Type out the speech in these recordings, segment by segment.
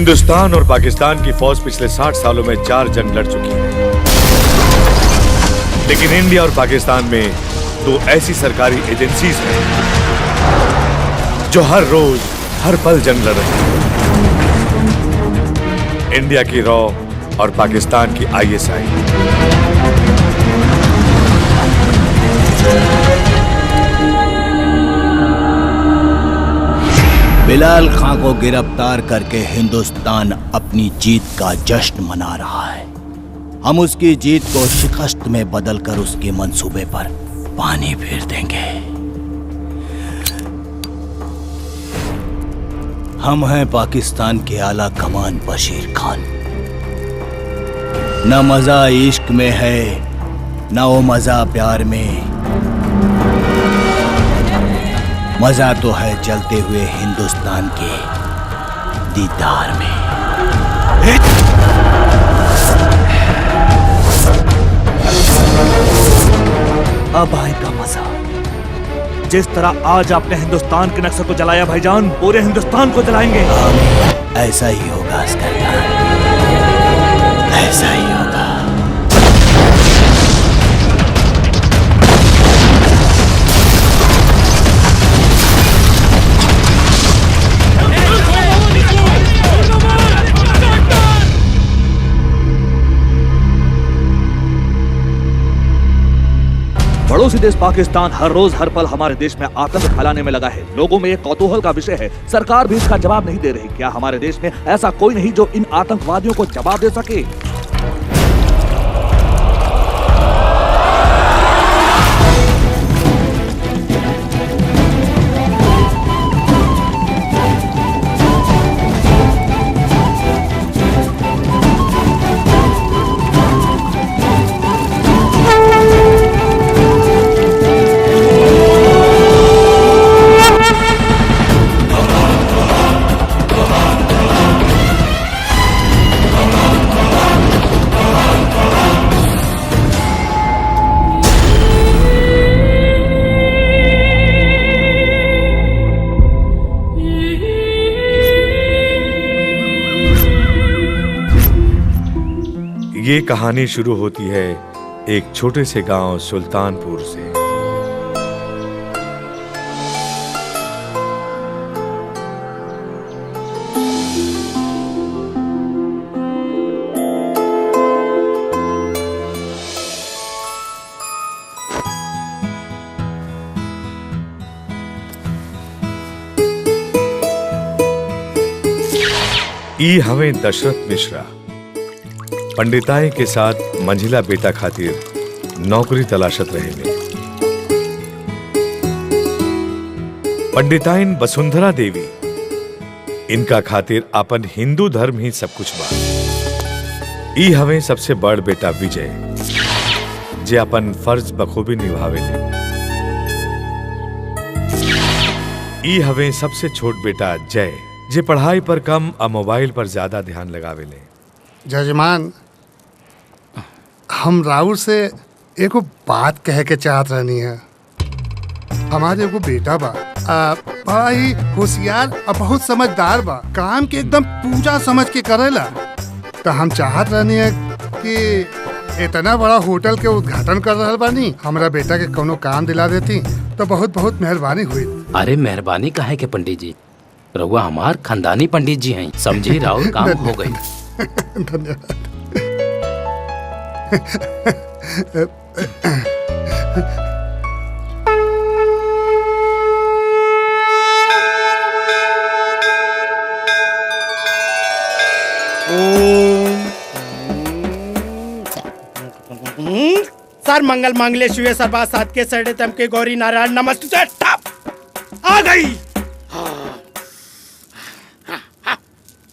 हिंदुस्तान और पाकिस्तान की फौज पिछले 60 सालों में 4 जंग लड़ चुकी है, लेकिन इंडिया और पाकिस्तान में 2 ऐसी सरकारी एजेंसीज हैं जो हर रोज हर पल जंग लड़ रही हैं। इंडिया की रॉ और पाकिस्तान की ISI। बिलाल खां को गिरफ्तार करके हिंदुस्तान अपनी जीत का जश्न मना रहा है। हम उसकी जीत को शिकस्त में बदलकर उसके मंसूबे पर पानी फेर देंगे। हम हैं पाकिस्तान के आला कमान बशीर खान। न मजा इश्क में है, न वो मजा प्यार में। मजा तो है जलते हुए हिंदुस्तान के दीदार में। अब आएगा मजा। जिस तरह आज आपने हिंदुस्तान के नक्शे को जलाया भाईजान, पूरे हिंदुस्तान को जलाएंगे। ऐसा ही होगा अस्कर खान, ऐसा ही होगा। पड़ोसी देश पाकिस्तान हर रोज हर पल हमारे देश में आतंक फैलाने में लगा है। लोगों में एक कौतूहल का विषय है, सरकार भी इसका जवाब नहीं दे रही। क्या हमारे देश में ऐसा कोई नहीं जो इन आतंकवादियों को जवाब दे सके? ये कहानी शुरू होती है एक छोटे से गांव सुल्तानपुर से। ई हमें दशरथ मिश्रा पंडिताई के साथ मंझिला बेटा खातिर नौकरी तलाशत रहे। पंडिताइन वसुंधरा देवी इनका खातिर अपन हिंदू धर्म ही सब कुछ बा। ई हमें सबसे बड़ बेटा विजय जे अपन फर्ज बखूबी निभावेले। ई हमें सबसे छोट बेटा जय जे पढ़ाई पर कम और मोबाइल पर ज्यादा ध्यान लगावेले। जजमान, हम राउर से एगो बात कह के चाहत रहनी है। हमारे एगो बेटा बा, बड़ा ही होशियार और बहुत समझदार बा। काम के एकदम पूजा समझ के करेला। तो हम चाहत रहनी है कि इतना बड़ा होटल के उद्घाटन कर रहल बानी, हमरा बेटा के कोनो काम दिला देती तो बहुत बहुत मेहरबानी हुई। अरे मेहरबानी काहे के पंडित जी, रउआ हमार खानदानी पंडित जी हैं, समझी राउर काम हो गई। धन्यवाद। सर मंगल मांगले शिवे सर्वा साध के सड़े तम के गौरी नारायण नमस्ते आ गई।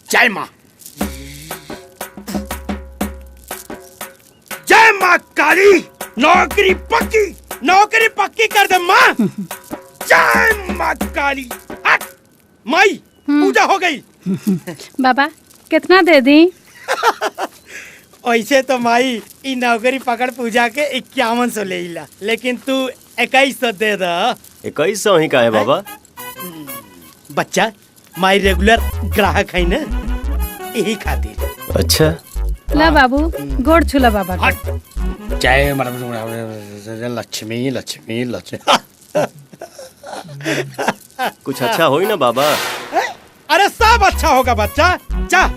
जय माँ, जय माँ काली। नौकरी पक्की कर दे माँ। जय माँ काली। माई पूजा हो गई। बाबा कितना दे दी? ऐसे तो माई ई नौकरी पकड़ पूजा के 5100 ले ला, लेकिन तू 2100 दे दा। 2100 ही का है बाबा? बच्चा माई रेगुलर ग्राहक है ना। यही खातिर। अच्छा ला बाबू गोड़ छुला बाबा के। जय लक्ष्मी लक्ष्मी लक्ष्मी। कुछ अच्छा हो ही ना बाबा। अरे सब अच्छा होगा बच्चा, जा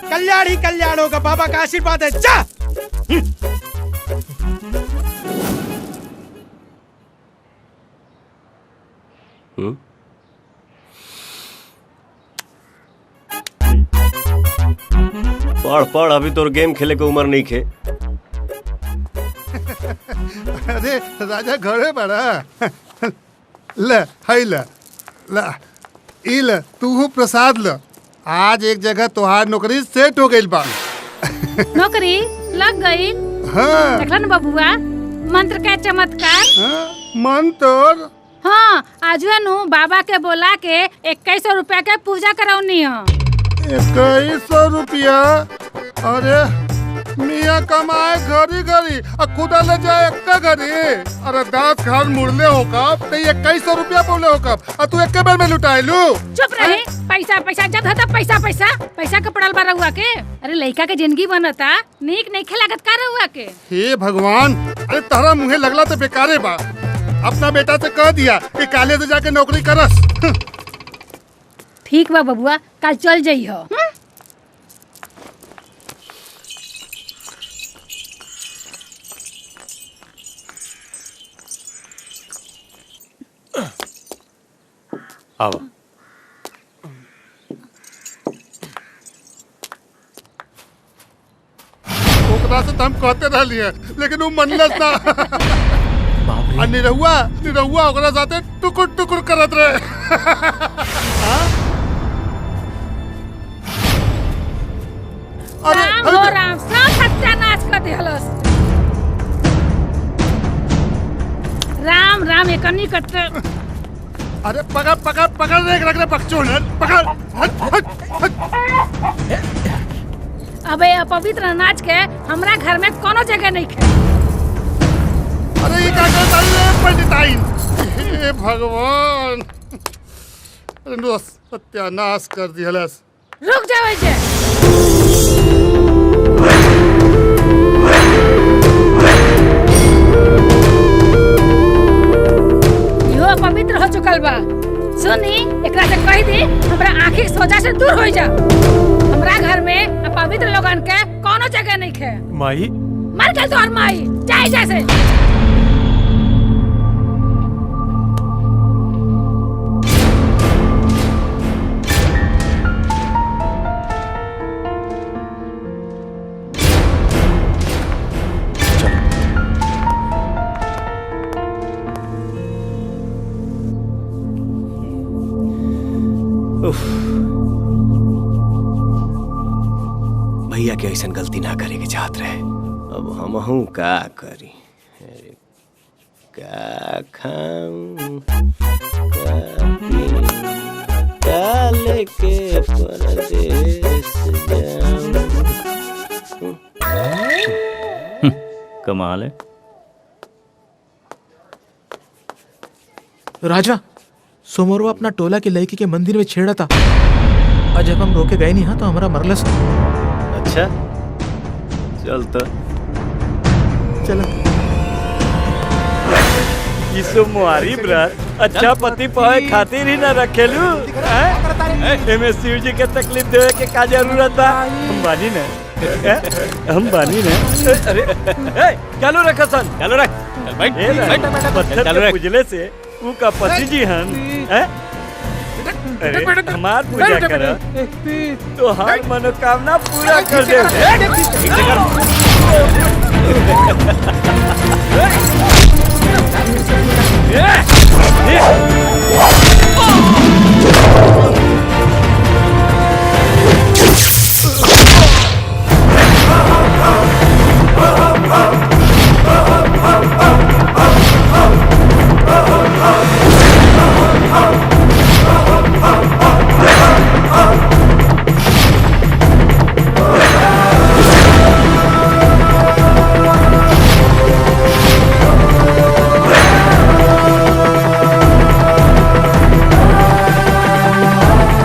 कल्याण ही कल्याण होगा, बाबा का आशीर्वाद है, जा। पढ़ पढ़, अभी तो गेम खेले के उम्र नहीं खे। अरे राजा घरे बड़ा ल हाय ल ई ल तू प्रसाद ल। आज एक जगह तोहार नौकरी सेट हो गई बा। नौकरी लग गई। हाँ, देखला ना बबुआ मंत्र का चमत्कार। हाँ, मन तोर। हाँ आजुए नु बाबा के बोला के 2100 रुपया के पूजा करौनी है। 2100 रुपया? अरे मियाँ कमाए घरी घरी और खुदा ले जाए एक्का घरी। अरे 10 घर मुड़ले हो कब तो 2100 रुपया बोले हो कब और तू एक बार में लुटाए लू। चुप रहे। पैसा पैसा जब था पैसा पैसा पैसा के पड़ल बा रहुआ के। अरे लड़का के जिंदगी बनता नीक नहीं खेलागत का रहुआ के। हे भगवान, अरे तारा मुहे लगला तो बेकारे बा। अपना बेटा से कह दिया कि काले से जाके नौकरी करस। ठीक बा बबुआ, कल चल जाइयो। आओ ओकरा से तो हम कहते रहलिए लेकिन वो मनलस ना। और निरहुआ ओकरा साथे टुकुर टुकुर करत रहे। राम हो राम, सब सत्यानाश कर दिहलस। राम राम ये कन्नी कट्टे। अरे पकड़ पकड़ पकड़ रख बकचोद पकड़। हट हट हट। अबे अपवित्र अनाज के हमरा घर में कोनो जगह नहीं खे। अरे ये क्या करता है पंडिताइन? हे भगवान, अरे सत्यानाश कर दिहलस। रुक जाओ जे। यो पवित्र हो चुकल बा। सुनी एकरा से कह दी हमरा आँखी सोजा से दूर हो जा। हमरा घर में पवित्र लोगन के कोनो जगह नहीं खे। माई मर गल तोहर माई, जाए जैसे। भैया के ऐसा गलती ना करे के चाहत रहे। अब हमहू का करी, का खाऊं, का पीऊं, का लेके परदेस जाऊं। कमाल है। राजा सोमवार अपना टोला के लड़की के मंदिर में छेड़ा था और जब हम रोके गए नहीं हाँ तो हमारा मरलस। अच्छा चल तो चलो। इसो मुहारी ब्रत अच्छा पति पाए खातिर ही ना रखेलू। एमे शिव जी के तकलीफ देवे के का जरूरत बा? हम बानी ना, हम बानी ना। अरे चालू रख सन, चालू रख। पत्थर के पूजले से ऊ का पति जी हन। अरे हमार पूजा कर तो हर मनोकामना पूरा कर दे।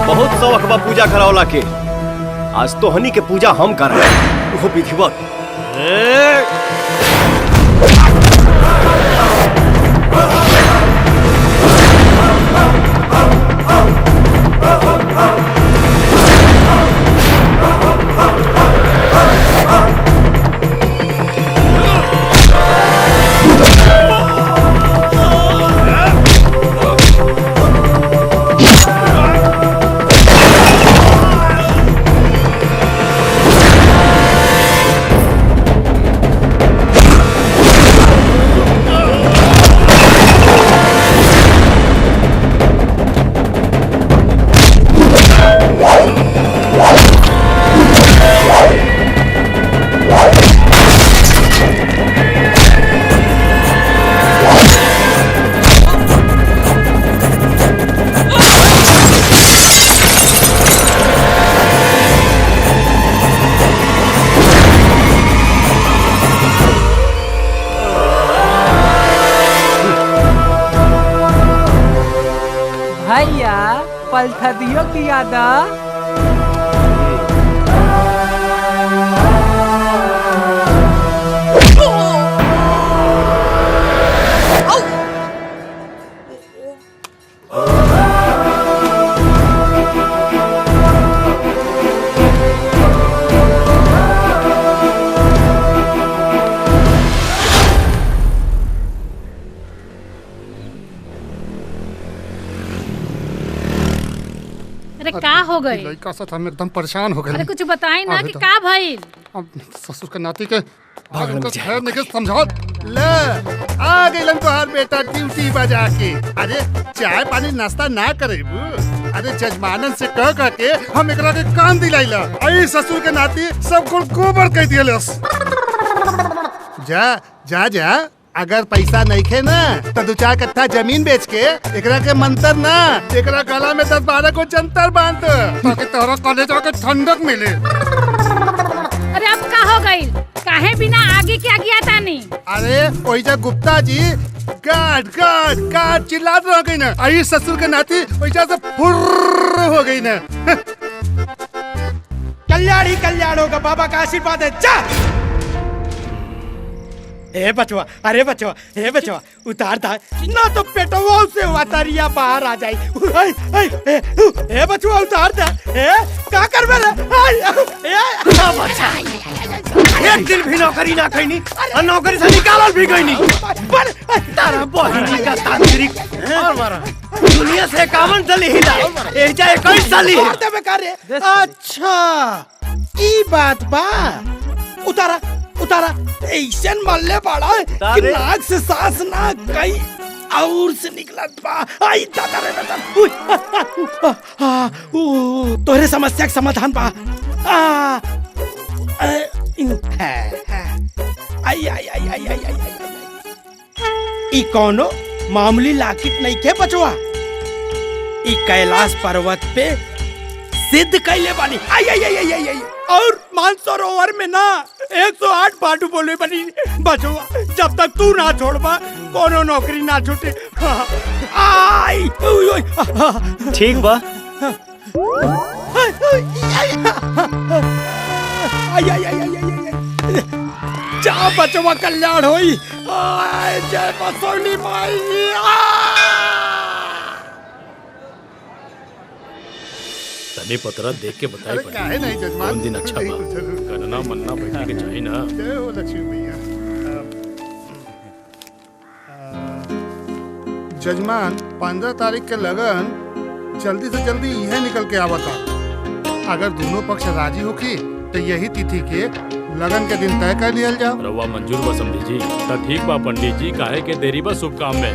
बहुत शौक बा पूजा करावला के। आज तो हनी के पूजा हम कर रहे हैं, वो विधिवत। भैया पलथदियो की यादा अरे का हो गई? लड़का साथ हम एकदम परेशान हो गए। अरे कुछ बताई ना कि का भइल? अब ससुर के नाती के खैर नहीं समझा ले आ गई तोहार बेटा ड्यूटी बजा के। अरे चाय पानी नाश्ता ना करेबू? अरे जजमानन से कह के हम एकरा के काम दिलाइला। आई ससुर के नाती सब कुल गोबर कह दियलस। जा जा जा, अगर पैसा नहीं खे ना तो 2-4 कट्ठा जमीन बेच के एकरा के मंतर ना एकरा गला में 10-12 को जंतर बांध ताकि तोरा कॉलेज के ठंडक मिले। अरे अब का हो गई? काहे बिना आगे के आगे आता नहीं? अरे ओइजा Gupta ji guard guard guard चिल्लात रह गई ना। आई ससुर के नाती ओइजा से फुर्र हो गई ना। कल्याण ही कल्याण होगा, बाबा का आशीर्वाद है। जा ए बचवा, अरे बचवा, ए बचवा उतार था ना तो पेटवा से वातारिया बाहर आ जाई। ए बचवा उतार था। क्या कर मेरे? एक दिन भी नौकरी ना खैनी और नौकरी से निकालल भी गई नहीं। तारा बहिनी का तांत्रिक और मारा दुनिया से 51 साली हिला एजा 21 साली है। अच्छा ई बात बा। उतारा उतारा ऐसन मल्ले बड़ा कि नाक से सांस ना कई और से निकलत बा। आई दादा रे दादा। तोरे समस्या के समाधान बा। आई आई आई आई आई आई ई कोनो मामूली लाकिट नहीं के बचवा। ई कैलाश पर्वत पे सिद्ध कैले बानी। आई आई आई आई आई और मानसरोवर में ना 108 बाटू बोले बनी। बचवा जब तक तू ना छोड़बा कोनो नौकरी ना छूटे। आई ठीक बा। आई आई आई आई जा बचवा कल्याण होई। जय बसोनी माई। तने पतरा देख के बताई अरे काहे नहीं जजमान? कौन दिन अच्छा बा? करना मनना बैठने के चाहिए ना। जय हो लक्ष्मी मैया। जजमान 15 तारीख के लगन जल्दी से जल्दी यह निकल के आवता। अगर दोनों पक्ष राजी होखी तो यही तिथि के लगन के दिन तय कर लिया जाओ। रवा मंजूर बा समझी जी। तो ठीक बा पंडित जी, काहे के देरी बा शुभ काम में।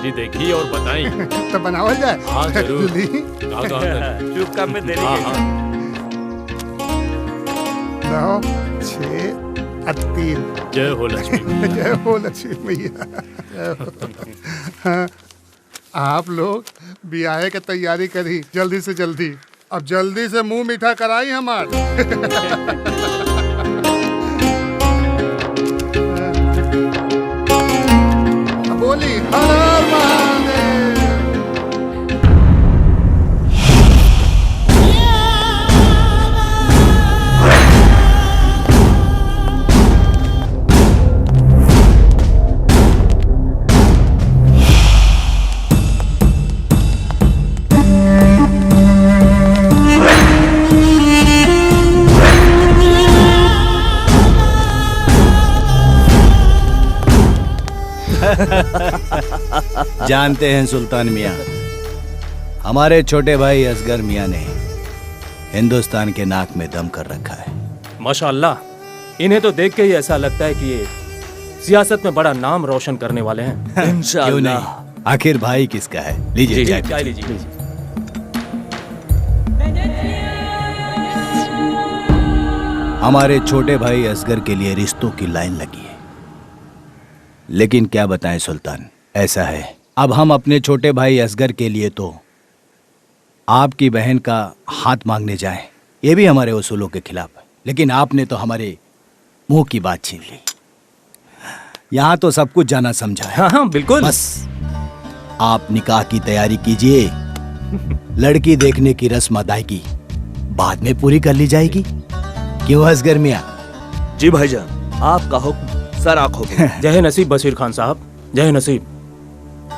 जी देखी और बताई तो बनावल जाए। हाँ जरूर। शुभ काम में देरी। 9, 6 और 3। जय हो लक्ष्मी। जय हो लक्ष्मी मैया। हाँ, आप लोग ब्याह की तैयारी करी जल्दी से जल्दी। अब जल्दी से मुंह मीठा कराई हमार। बोली हर हर महादेव। जानते हैं सुल्तान मियाँ, हमारे छोटे भाई असगर मियाँ ने हिंदुस्तान के नाक में दम कर रखा है। माशाअल्लाह, इन्हें तो देख के ही ऐसा लगता है कि ये सियासत में बड़ा नाम रोशन करने वाले हैं। क्यों नहीं? आखिर भाई किसका है? लीजिए चाय चाय लीजिए। हमारे छोटे भाई असगर के लिए रिश्तों की लाइन लगी है, लेकिन क्या बताएं सुल्तान, ऐसा है अब हम अपने छोटे भाई असगर के लिए तो आपकी बहन का हाथ मांगने जाएं, ये भी हमारे उसूलों के खिलाफ है। लेकिन आपने तो हमारे मुंह की बात छीन ली। यहाँ तो सब कुछ जाना समझा है। हाँ हाँ बिल्कुल। बस आप निकाह की तैयारी कीजिए, लड़की देखने की रस्म अदायगी बाद में पूरी कर ली जाएगी। क्यों असगर मियां? जी भाईजान, आपका हुक्म सर आंखों पे। जय नसीब बशीर खान साहब, जय नसीब।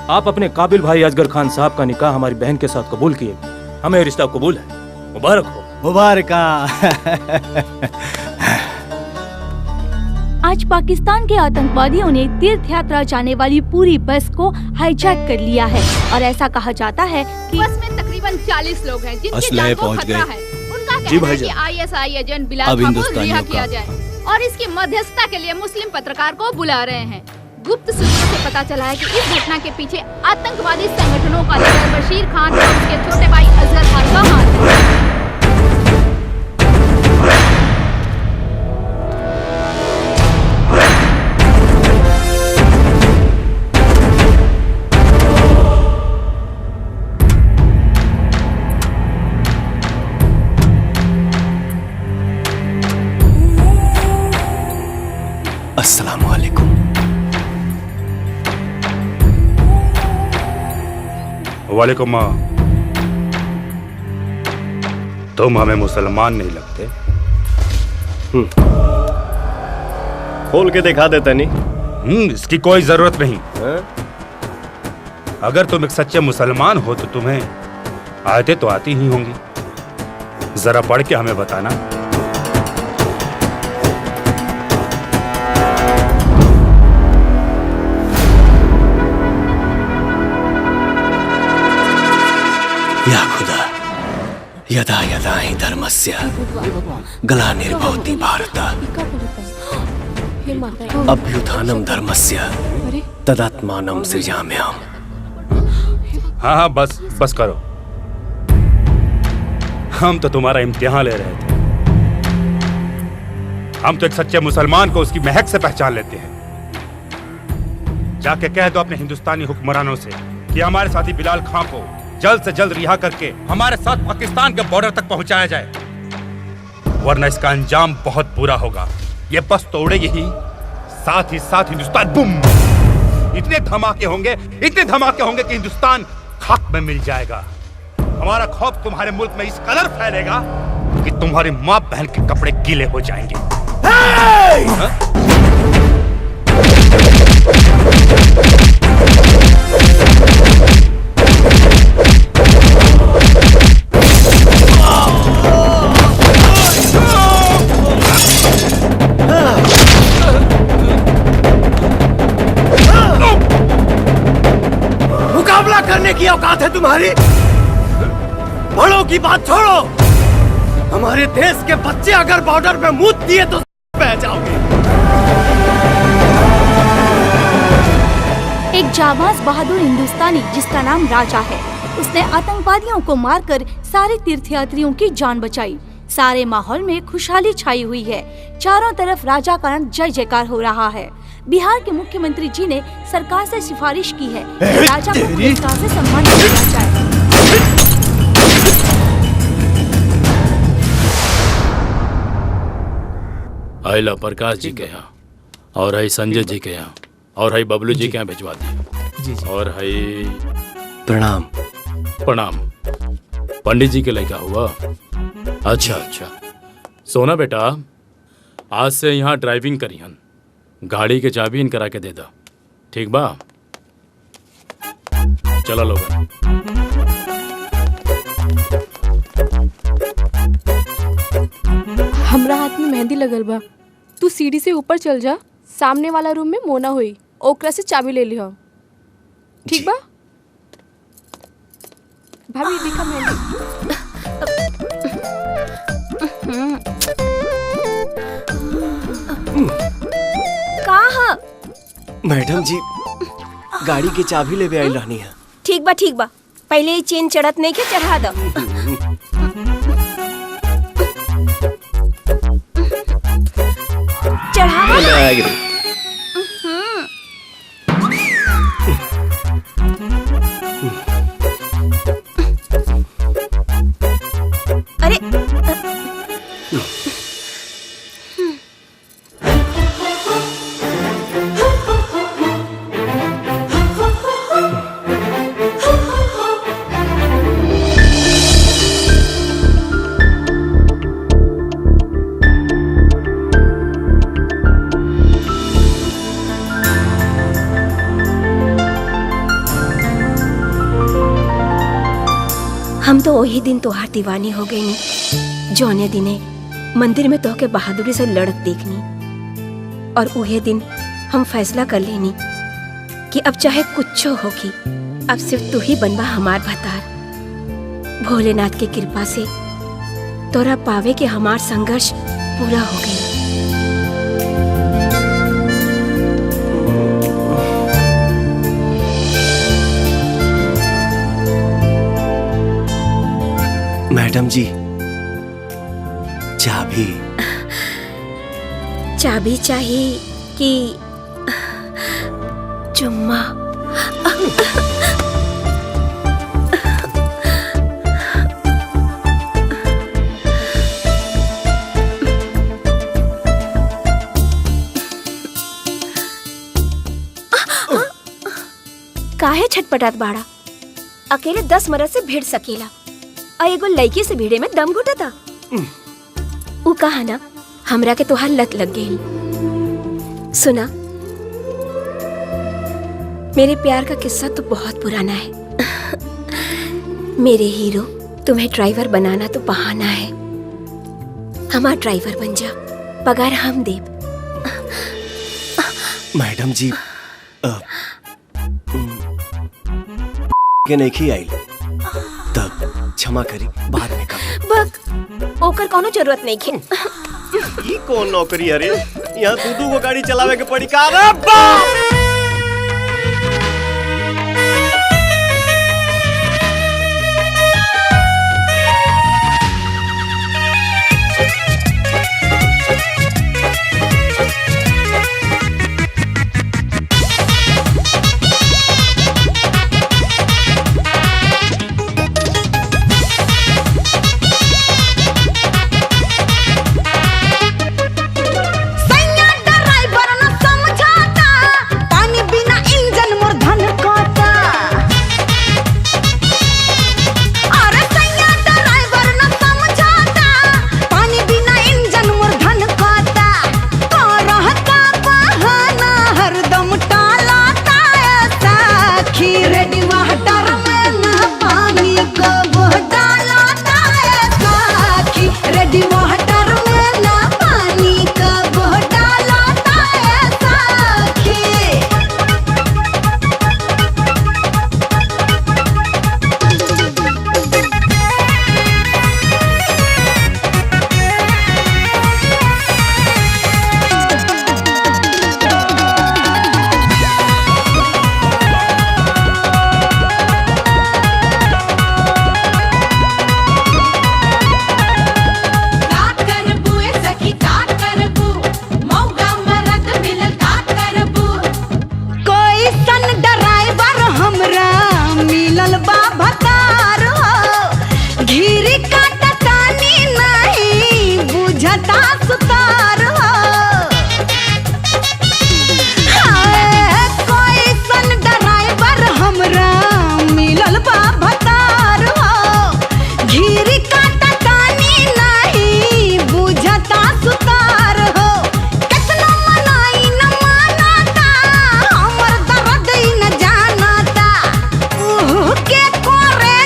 आप अपने काबिल भाई असगर खान साहब का निकाह हमारी बहन के साथ कबूल किए, हमें रिश्ता कबूल है। मुबारक हो। मुबारक। आज पाकिस्तान के आतंकवादियों ने तीर्थ यात्रा जाने वाली पूरी बस को हाईजैक कर लिया है और ऐसा कहा जाता है कि बस में तकरीबन 40 लोग हैं जिनकी जान को खतरा है। उनका कहना है कि ISI एजेंट बिलाल खान को रिहा किया जाए और इसकी मध्यस्थता के लिए मुस्लिम पत्रकार को बुला रहे हैं। गुप्त सूत्रों से पता चला है कि इस घटना के पीछे आतंकवादी संगठनों का लीडर बशीर खान और उसके छोटे भाई असगर खान का हाथ है। अस्सलाम वालेकुम। वालेकुम। तुम हमें मुसलमान नहीं लगते। खोल के दिखा देता नहीं। इसकी कोई जरूरत नहीं। अगर तुम एक सच्चे मुसलमान हो तो तुम्हें आयतें तो आती ही होंगी, जरा पढ़ के हमें बताना। या खुदा, यदा यदा हि धर्मस्य ग्लानिर्भवति भारत अभ्युत्थानं धर्मस्य तदात्मानं सृजाम्यहम्। हाँ हाँ बस करो। हम तो तुम्हारा इम्तिहान ले रहे थे। हम तो एक सच्चे मुसलमान को उसकी महक से पहचान लेते हैं। जाके कह दो अपने हिंदुस्तानी हुक्मरानों से कि हमारे साथी बिलाल खां को जल्द से जल्द रिहा करके हमारे साथ पाकिस्तान के बॉर्डर तक पहुंचाया जाए, वरना इसका अंजाम बहुत बुरा होगा। ये बस तोड़ेगी ही, साथ ही साथ हिंदुस्तान बुम। इतने धमाके होंगे कि हिंदुस्तान खाक में मिल जाएगा। हमारा खौफ तुम्हारे मुल्क में इस कदर फैलेगा कि तुम्हारी माँ बहन के कपड़े गीले हो जाएंगे। मुकाबला करने की औकात है तुम्हारी? बड़ों की बात छोड़ो। हमारे देश के बच्चे अगर बॉर्डर पे मूत दिए तो बह जाओगे। एक जाबाज बहादुर हिंदुस्तानी जिसका नाम राजा है, उसने आतंकवादियों को मारकर सारे तीर्थयात्रियों की जान बचाई। सारे माहौल में खुशहाली छाई हुई है। चारों तरफ राजा का जय जयकार हो रहा है। बिहार के मुख्यमंत्री जी ने सरकार से सिफारिश की है कि राजा को पुरस्कार से सम्मानित किया जाए। आइला प्रकाश जी के यहाँ और है संजय जी के यहाँ और है बबलू जी के यहाँ भिजवा दी। और है प्रणाम। प्रणाम। पंडित जी के लड़का हुआ? अच्छा अच्छा। सोना बेटा, आज से यहाँ ड्राइविंग करिहन, गाड़ी के चाबी इन करा के दे दो, ठीक बा? चलो लोग। हमरा हाथ में मेहंदी लगल बा, तू सीढ़ी से ऊपर चल जा, सामने वाला रूम में मोना हुई, ओकरा से चाबी ले लिहा, ठीक बा? भाभी देखा मैंने। कहाँ? मैडम जी गाड़ी की चाबी ले आइल रहनी है। ठीक बा पहले ही चेन चढ़त नहीं के चढ़ा दो। चढ़ावा अरे हम तो वही दिन तोहार दीवानी हो गई नी जौने दिने मंदिर में तोहके बहादुरी से लड़त देखनी, और उहे दिन हम फैसला कर लेनी कि अब चाहे कुछ होगी, अब सिर्फ तू ही बनवा हमार भतार। भोलेनाथ के कृपा से तोरा पावे के हमार संघर्ष पूरा हो गई। मैडम जी चाबी चाबी चाहिए कि चुम्मा? काहे छटपटात बाड़ा? अकेले 10 मरद से भिड़ सकेला, और एगो लड़की से भिड़े में दम घुटता। उ कहा ना हमरा के तोहार लत लग गई। सुना, मेरे प्यार का किस्सा तो बहुत पुराना है। मेरे हीरो, तुम्हें ड्राइवर बनाना तो बहाना है। हमारा ड्राइवर बन जा, पगार हम देब। मैडम जी के नहीं आई तब क्षमा करी, बाद में कब बक ओकर कोनो जरूरत नहीं खे। ये कौन नौकरी है रे? यहाँ दू को गाड़ी चलावे के पड़ी का? रे बाप! के कोरे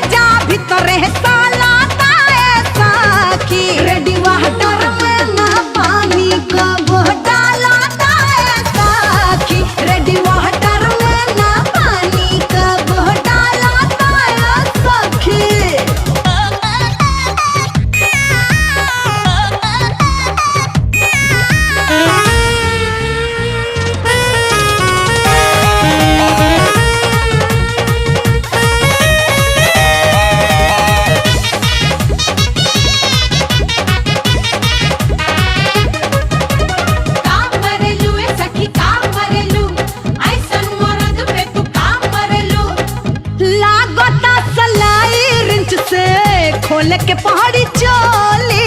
खोल के पहाड़ी चोली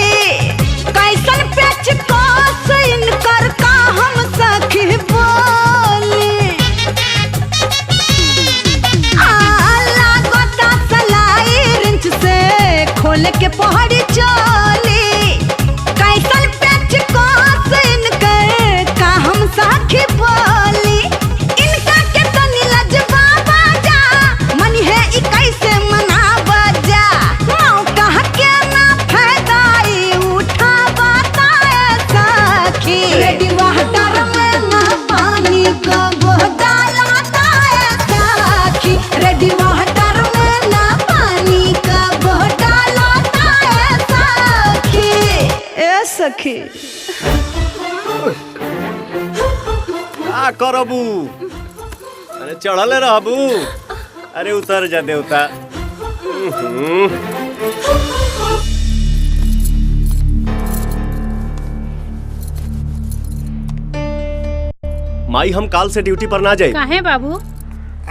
कैसन पेच कोस इनकर का हम सखी बोली लागता सलाई रिंच से खोल के पहाड़ी चोली कैसन पेच कोस इनकर का हम सखी बोली इनका के तनी लजवा बाजा मन है ई कैसे मनावा जा मौका के ना फायदाई उठा बताए सखी रेडी वाटर में ना पानी का बोतल लाताए सखी रेडी वाटर में ना पानी का बोतल लाताए सखी ए सखी का करबू अरे चढ़ले रहबू अरे उतर जा देवता माई हम काल से ड्यूटी पर ना जाए काहे बाबू?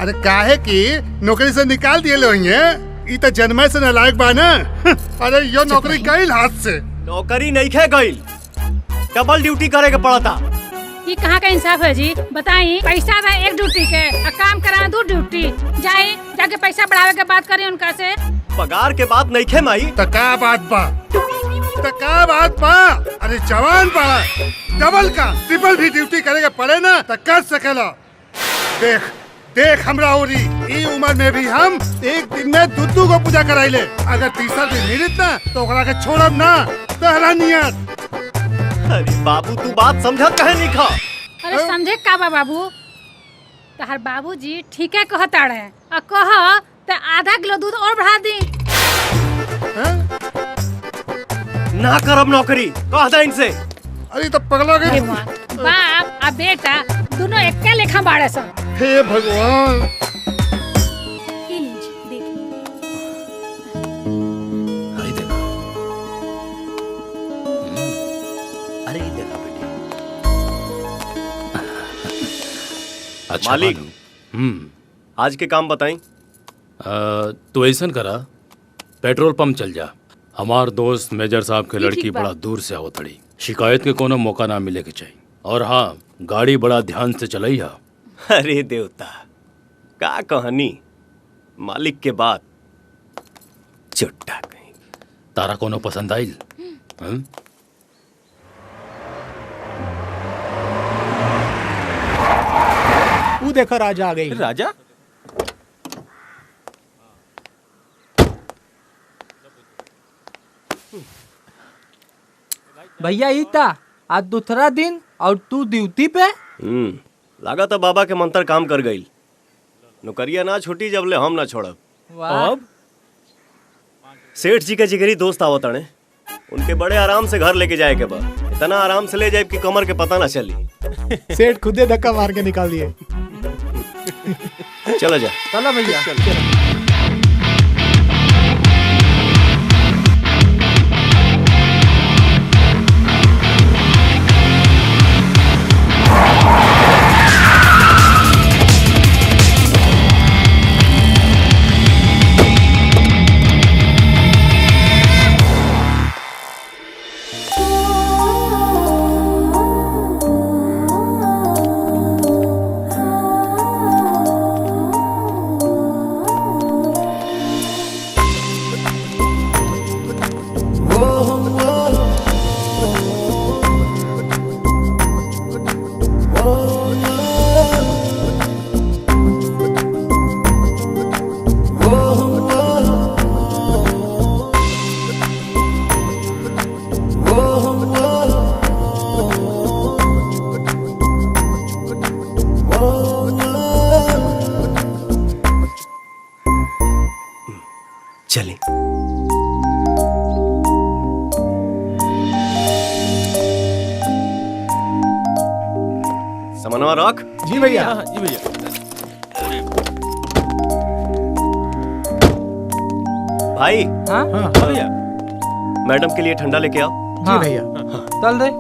अरे काहे की नौकरी से निकाल दिए लोग ई तो जन्मे से नालायक बा ना अरे यो नौकरी गईल हाथ से नौकरी नहीं खे गईल डबल ड्यूटी करे के पड़ता ये कहाँ का इंसाफ है जी? बताई पैसा था एक ड्यूटी के और काम कराना 2 ड्यूटी। जाए जाके पैसा बढ़ावे के बात करी उनका से। पगार के बात नहीं खे माई तो का बात बा अरे जवान पड़ा डबल का ट्रिपल भी ड्यूटी करेगा पड़े ना तो कर सकेला देख देख हमरा ओरी ई उम्र में भी हम एक दिन में दूधू को पूजा कराइले अगर तीसरा दिन मिलित ना तो ओकरा के छोड़ब ना तहरा नियत अरे बाबू तू बात समझ कहे नहीं खा अरे समझे का बा बाबू तहर बाबूजी ठीक है कहता रहे और कह तो आधा किलो दूध और बढ़ा दी ना करब नौकरी कह दे इनसे अरे तो पगला गए बाप और बेटा दोनों एक लेखा बाड़े सन हे भगवान अच्छा मालिक आज के काम बताई तो ऐसा करा पेट्रोल पंप चल जा हमार दोस्त मेजर साहब के लड़की बड़ा दूर से आवत थड़ी शिकायत के कोनो मौका ना मिले के चाहिए और हाँ गाड़ी बड़ा ध्यान से चलाई हा अरे देवता का कहानी मालिक के बात चुट्टा कहीं तारा कोनो पसंद आइल वो देखो राजा आ गई। राजा भैया ईता आज दूसरा दिन और तू ड्यूटी पे लगा था बाबा के मंत्र काम कर गई नौकरिया ना छूटी जब ले हम ना छोड़ब अब सेठ जी के जिगरी दोस्त आवत अड़े उनके बड़े आराम से घर लेके जाए के बाद इतना आराम से ले जाए कि कमर के पता ना चली सेठ खुदे धक्का मार के निकाल दिए चलो जा चलो भैया चले समनवा रख जी भैया जी भैया भाई हाँ भैया मैडम के लिए ठंडा लेके आओ हाँ भैया चल दे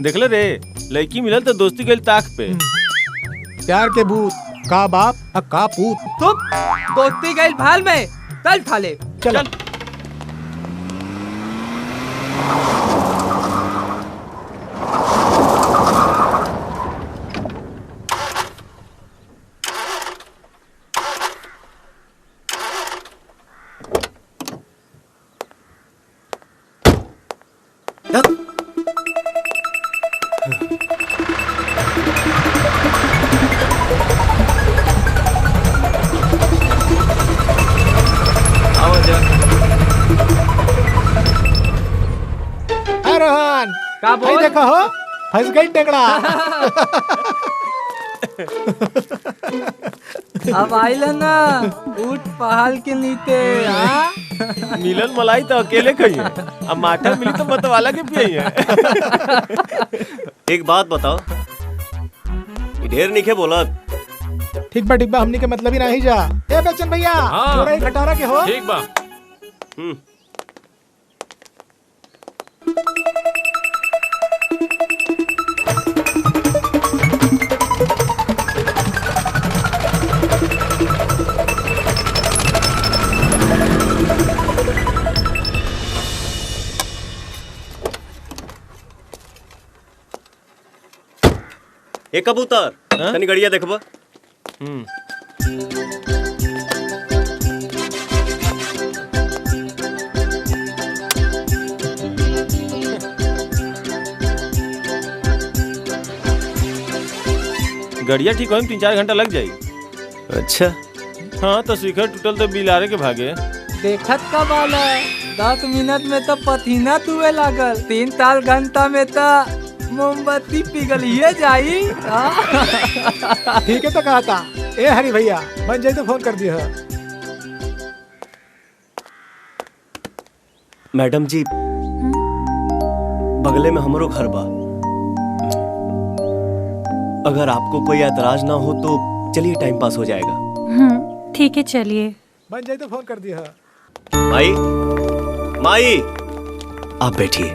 देख ले रे लड़की मिलल तो दोस्ती गई ताक पे प्यार के भूत का बाप का पूत तुम दोस्ती गई भाल में चल थाले चल। रोहन का बोल देखो हो फंस गई टेंगड़ा। अब आइल ना ऊट पहाड़ के नीचे। मिलन मलाई तो अकेले खाइए, अब माठा मिली तो मतवाला के पिए। एक बात बताओ, ढेर नहीं बोला। ठीक बा हमनी के मतलब ही नहीं जा। ए बच्चन भैया थोड़ा ही खटारा के हो। ठीक बा। एक कबूतर तनी गड़िया देखबा। गड़िया ठीक हो 3-4 घंटा लग जाई। अच्छा हाँ तो शिखर टूटल तो बिलारे के भागे। देखत का बाला 10 मिनट में तो पसीना तुए लागल, 3-4 घंटा में तो मोमबत्ती पिघलिए जाई। ठीक है तो कहा था। ए हरी भैया बन जाए तो फोन कर दिया। मैडम जी बगले में हमरो घर बा, अगर आपको कोई एतराज ना हो तो चलिए टाइम पास हो जाएगा। ठीक है चलिए। बन जाए तो फोन कर दिया। माई माई आप बैठिए।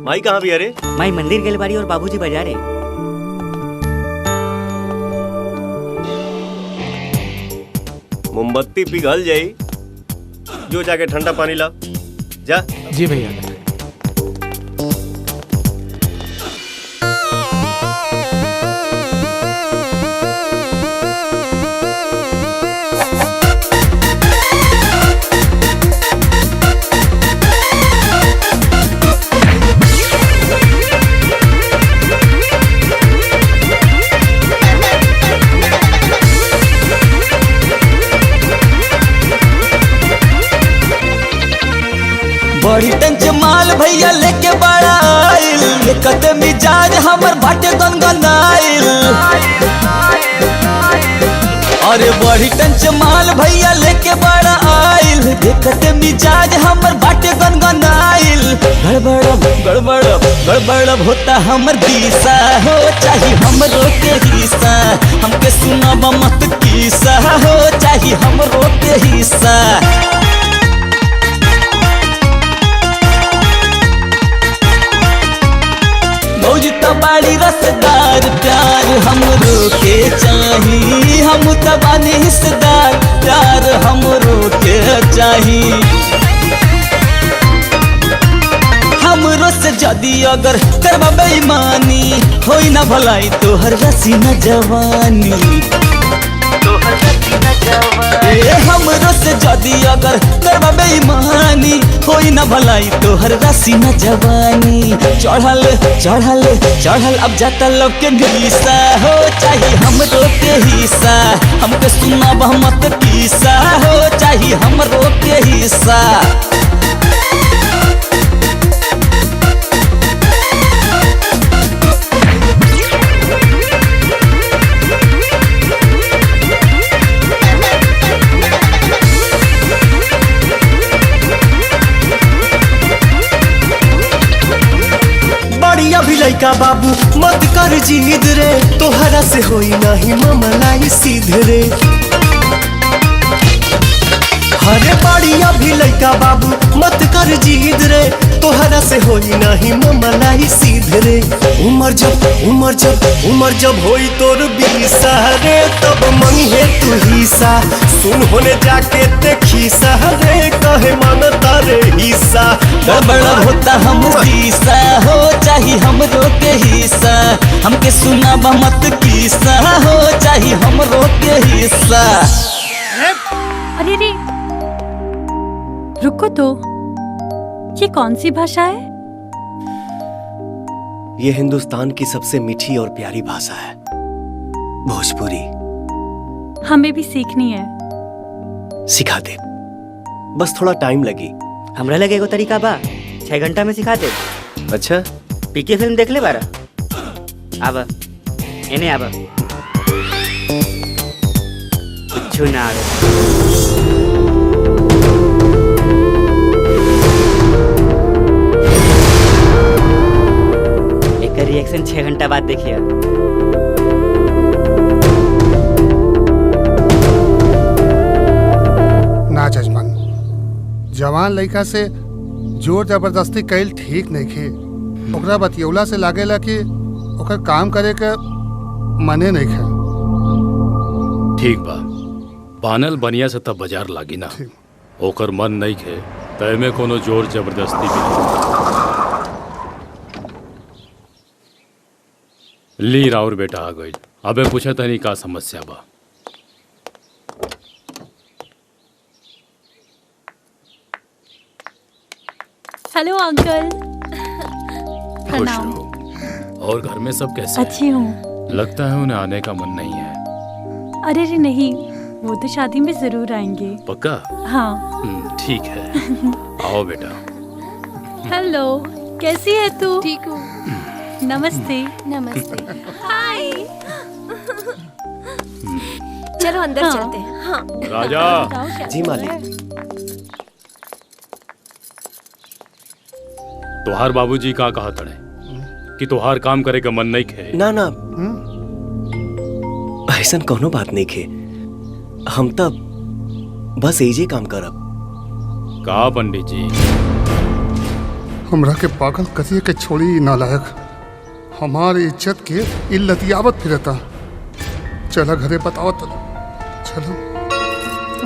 माई कहाँ भी? अरे माई मंदिर गए बाड़ी और बाबूजी बाजारे। मोमबत्ती पिघल जाई, जो जाके ठंडा पानी ला जा। जी भैया। बड़ी टंच माल भैया लेके बड़ा आइल, लेकते मिजाज हमर बाटे गनगनाइल। अरे बड़ी टंच माल भैया लेके बड़ा आइल, लेकते मिजाज हमर बाटे गनगनाइल। गड़बड़ होता हमर दिशा हो, चाहे हमरो के हिस्सा। हमके सुनाबा मत किस्सा हो, चाहे हमरो के हिस्सा। मौज तबाड़ी रसदार प्यार हमरो के चाही, हम तबानी हिस्सेदार प्यार हमरो के चाही। हमरो से जदी अगर करबा बेईमानी, होई ना भलाई तोहर रसी न जवानी। हमरो से जदी अगर करबा बेईमानी, होई ना भलाई तोहर रसी न जवानी। चढ़ल अब जाता लव के निशा हो, चाहे हमरो के हिस्सा। हमके सुनाबा मत किस्सा हो, चाहे हमरो के हिस्सा। अभी लइका बाबू मत कर जिद रे, तोहरा से होई नहीं मामलाई सीध रे। अरे बढ़िया भी लइका बाबू मत कर जीद रे, तोहरा से होई नहीं मलाई सीध रे। उमर जब होई तोर बीसा रे, तब मंगे तू हिस्सा। सुन होने जाके ते खीसा रे, कहे मानता रे हिस्सा। बड़ा होता हम किस्सा हो चाहे हमरो के हिस्सा, हमके सुना मत किस्सा हो चाहे हमरो के हिस्सा। अरे रे रुको तो, ये कौन सी भाषा है? ये हिंदुस्तान की सबसे मीठी और प्यारी भाषा है, भोजपुरी। हमें भी सीखनी है। सिखा दे, बस थोड़ा टाइम लगी। हमरा लगे एगो तरीका बा, 6 घंटा में सिखा दे। अच्छा, पीके फिल्म देख ले बारा। आवा एने आवा, कुछ ना आवे। रिएक्शन 6 घंटा बाद देखिए। ना जजमान, जवान लड़का से जोर जबरदस्ती कैल ठीक नहीं खे। ओकरा बतियौला से लागेला कि ओकर काम करे के मने नहीं खे। ठीक बा, बानल बनिया से तब बाजार लागी ना, ओकर मन नहीं खे तय में कोनो जोर जबरदस्ती भी। ली राउर बेटा आ गई। अबे पूछा तनी का समस्या बा। Hello uncle. खुश रहो। और घर में सब कैसे हैं? अच्छी हूँ। लगता है उन्हें आने का मन नहीं है। अरे रे नहीं, वो तो शादी में जरूर आएंगे। पक्का? हाँ। ठीक है, आओ बेटा। हेलो, कैसी है तू? ठीक हूँ। नमस्ते। नमस्ते। हाय। चलो अंदर हाँ। चलते हैं। हाँ। राजा। जी मालिक। तोहार बाबूजी का कहा तड़े कि तोहार काम करे का मन नहीं खे? ना ना, ऐसा कोनो बात नहीं खे। हम तब बस एजे काम करब। का पंडित जी? हमरा के पागल कथिए के छोड़ी नालायक, हमारी इज्जत के इल्लतियावत फिरता। चला घरे बताओ तो। चलो।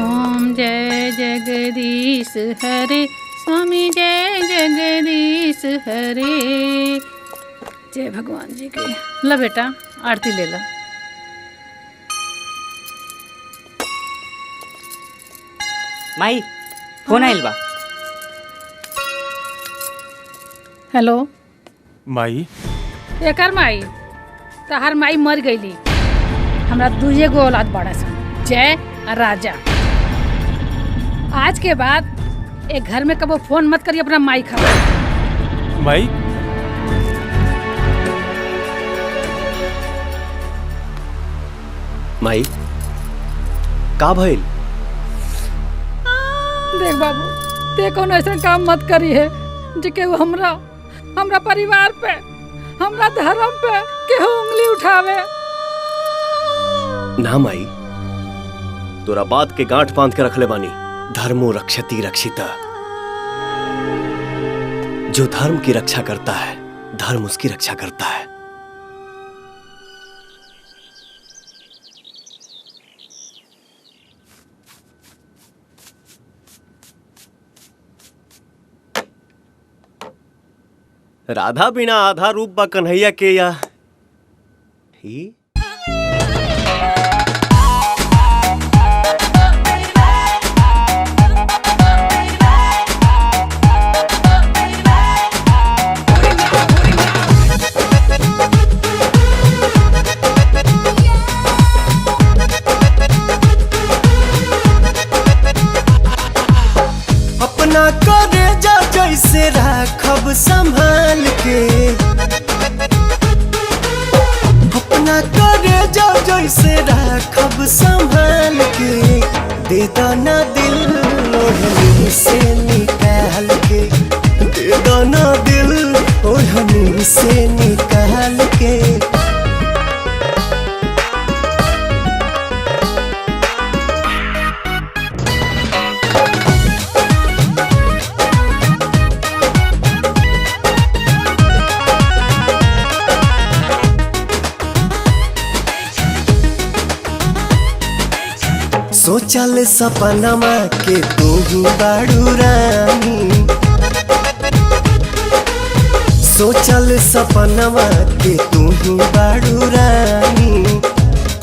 ओम जय जगदीश हरे, स्वामी जय जगदीश हरे। जय भगवान जी के। ला बेटा आरती ले ला। माई फोन आइल बा। हेलो माई। एकर माई तहार माई मर गईली। हमरा 2 गो औलाद बड़ा सन, जय और राजा। आज के बाद एक घर में कबो फोन मत करिए अपना माई खबर। माई। माई का भइल? देख बाबू, ते कोनो ऐसा काम मत करी है जिके वो हमरा परिवार पे, हमरा धर्म पे केहू उंगली उठावे। ना माई, तोरा बात के गांठ बांध के रखले बानी। धर्मो रक्षति रक्षिता। जो धर्म की रक्षा करता है, धर्म उसकी रक्षा करता है। राधा बिना आधा रूप बा कन्हैया के या ही? अपना करे जा जैसे राखब संभाल के, अपना करे जा जैसे राखब संभाल के। दे दाना दिल ओढ़नी से निकाल के, दे दाना दिल ओढ़नी से निकाल के। सोचल सपनमा के तू बाड़ू रानी, सोचल सपनमा के तू बाड़ू रानी,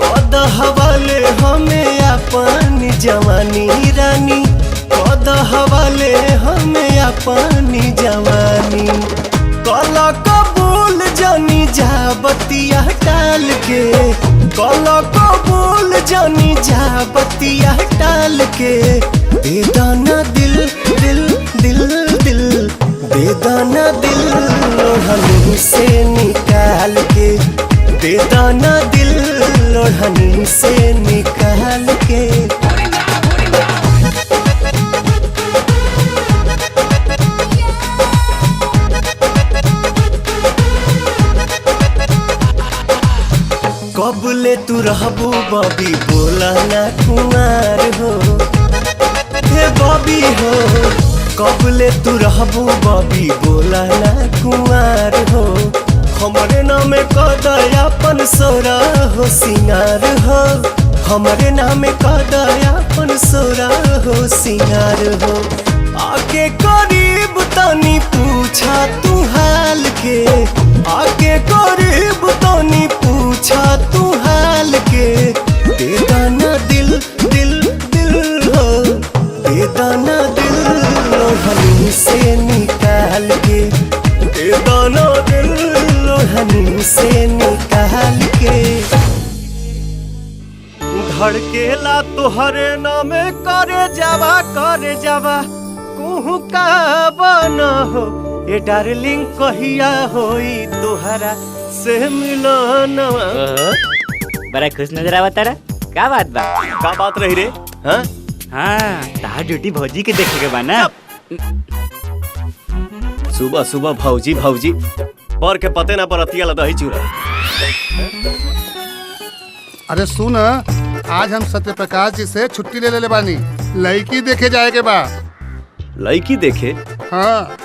कद हवाले हमें अपन जवानी रानी, कद हवाले हमें अपन जवानी, कल कबूल जानी जा बतिया टाल के, कल कबूल जानी जा बतिया टाल के, बेदाना दिल दिल दिल दिल, बेदाना दिल लोढ़नी से निकाल के, बेदाना दिल लोढ़नी से निकाल के। कबले तू रहबू बॉबी बोला ना कुमार हो, हे बॉबी हो, कबले तू रहबू बॉबी बोला ना कुमार हो, हमारे नाम कदयापन सोरा हो सिंगार हो, हमारे नाम कदयापन सोरा हो सिंगार हो, आके करीब तनी पूछा तू हाल के, आके करीब तनी पूछा तू हाल के, बेदाना दिल दिल दिल हो, बेदाना दिल लोढ़नी से निकाल के, बेदाना दिल लोढ़नी से निकाल के। धड़केला तोहरे नामे करे जावा कुहू का बना हो, ये डार्लिंग कहिया होई तोहरा से मिलन। बड़ा खुश नजर आवता रा, का बात बा? का बात रही रे? हाँ हाँ, तार ड्यूटी भौजी के देखे के बा ना। सुबह सुबह भौजी भौजी पर के पते ना पर अतिया लदा ही चूरा। अरे सुन, आज हम सत्यप्रकाश जी से छुट्टी ले बानी, लड़की देखे जाए के बा। लड़की देखे? हाँ।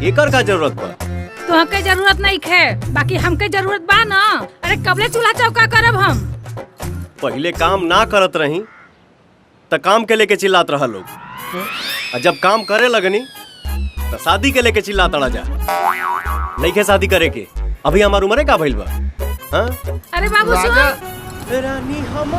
एकर का जरूरत बा? तुहके जरूरत नहीं है, बाकी हमके जरूरत बा ना। अरे कबले चूल्हा चौका करब हम? पहले काम ना करत रही त काम के लेके चिल्लात रहा लोग, और जब काम करे लगनी तो शादी के लेके चिल्लात रहा जा। लइके शादी करे के अभी हमार उम्र का भइल बा। हाँ? अरे बाबू सुन, रानी हम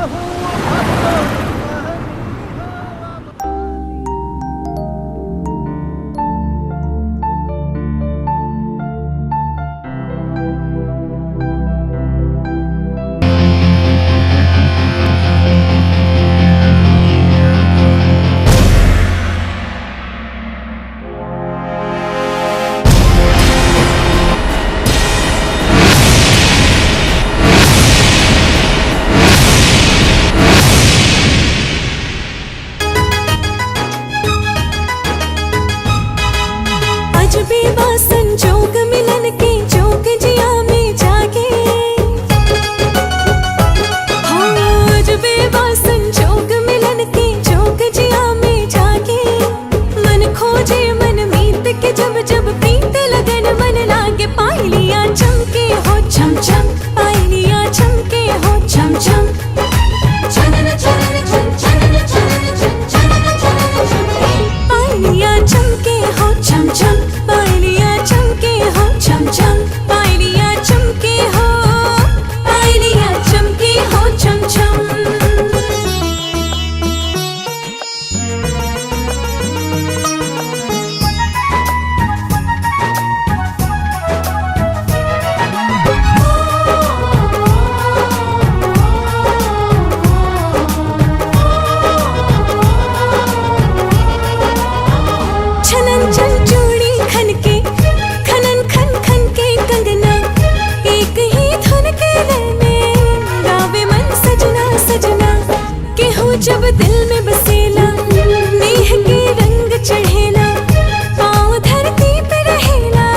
संजोग मिलन के जोग जिया में जागे, हाँ अजबे संजोग मिलन के जोग जिया में जागे, मन खोजे मन मीत के जब जब प्रीत लगन मन लागे, पायलिया चमके हो छम छम, पायलिया चमके हो छम छम, चनन चनन चन चनन चनन चन चनन चनन चन, पायलिया चमके हो छम छम, पायलिया चमके हो छम छम, पायलिया चमके हो, पायलिया चमके हो छम छम। छनन छन चूड़ी खन के, खनन खन खन के कंगना, एक ही धुन के लय में गावे मन सजना सजना, केहू जब दिल में बसेला, नेह के रंग चढ़ेला, पाँव धरती पे रहेला,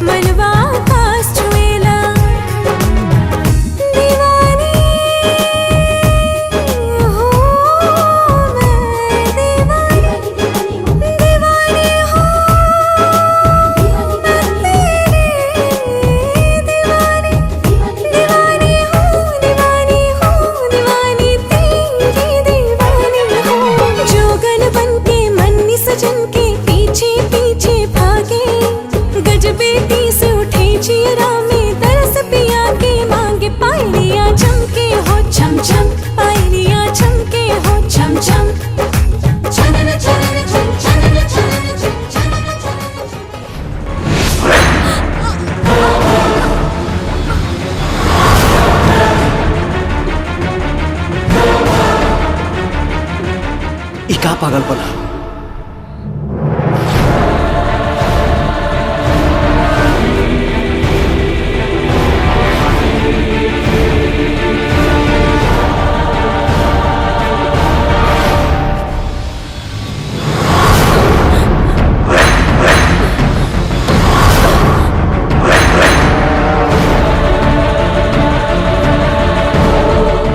मनवा आकाश छुएला, दीवानी हो मैं, दीवानी दीवानी हो दीवानी, दीवानी हो दीवानी हो, दीवानी तेरी ई का पागलपना।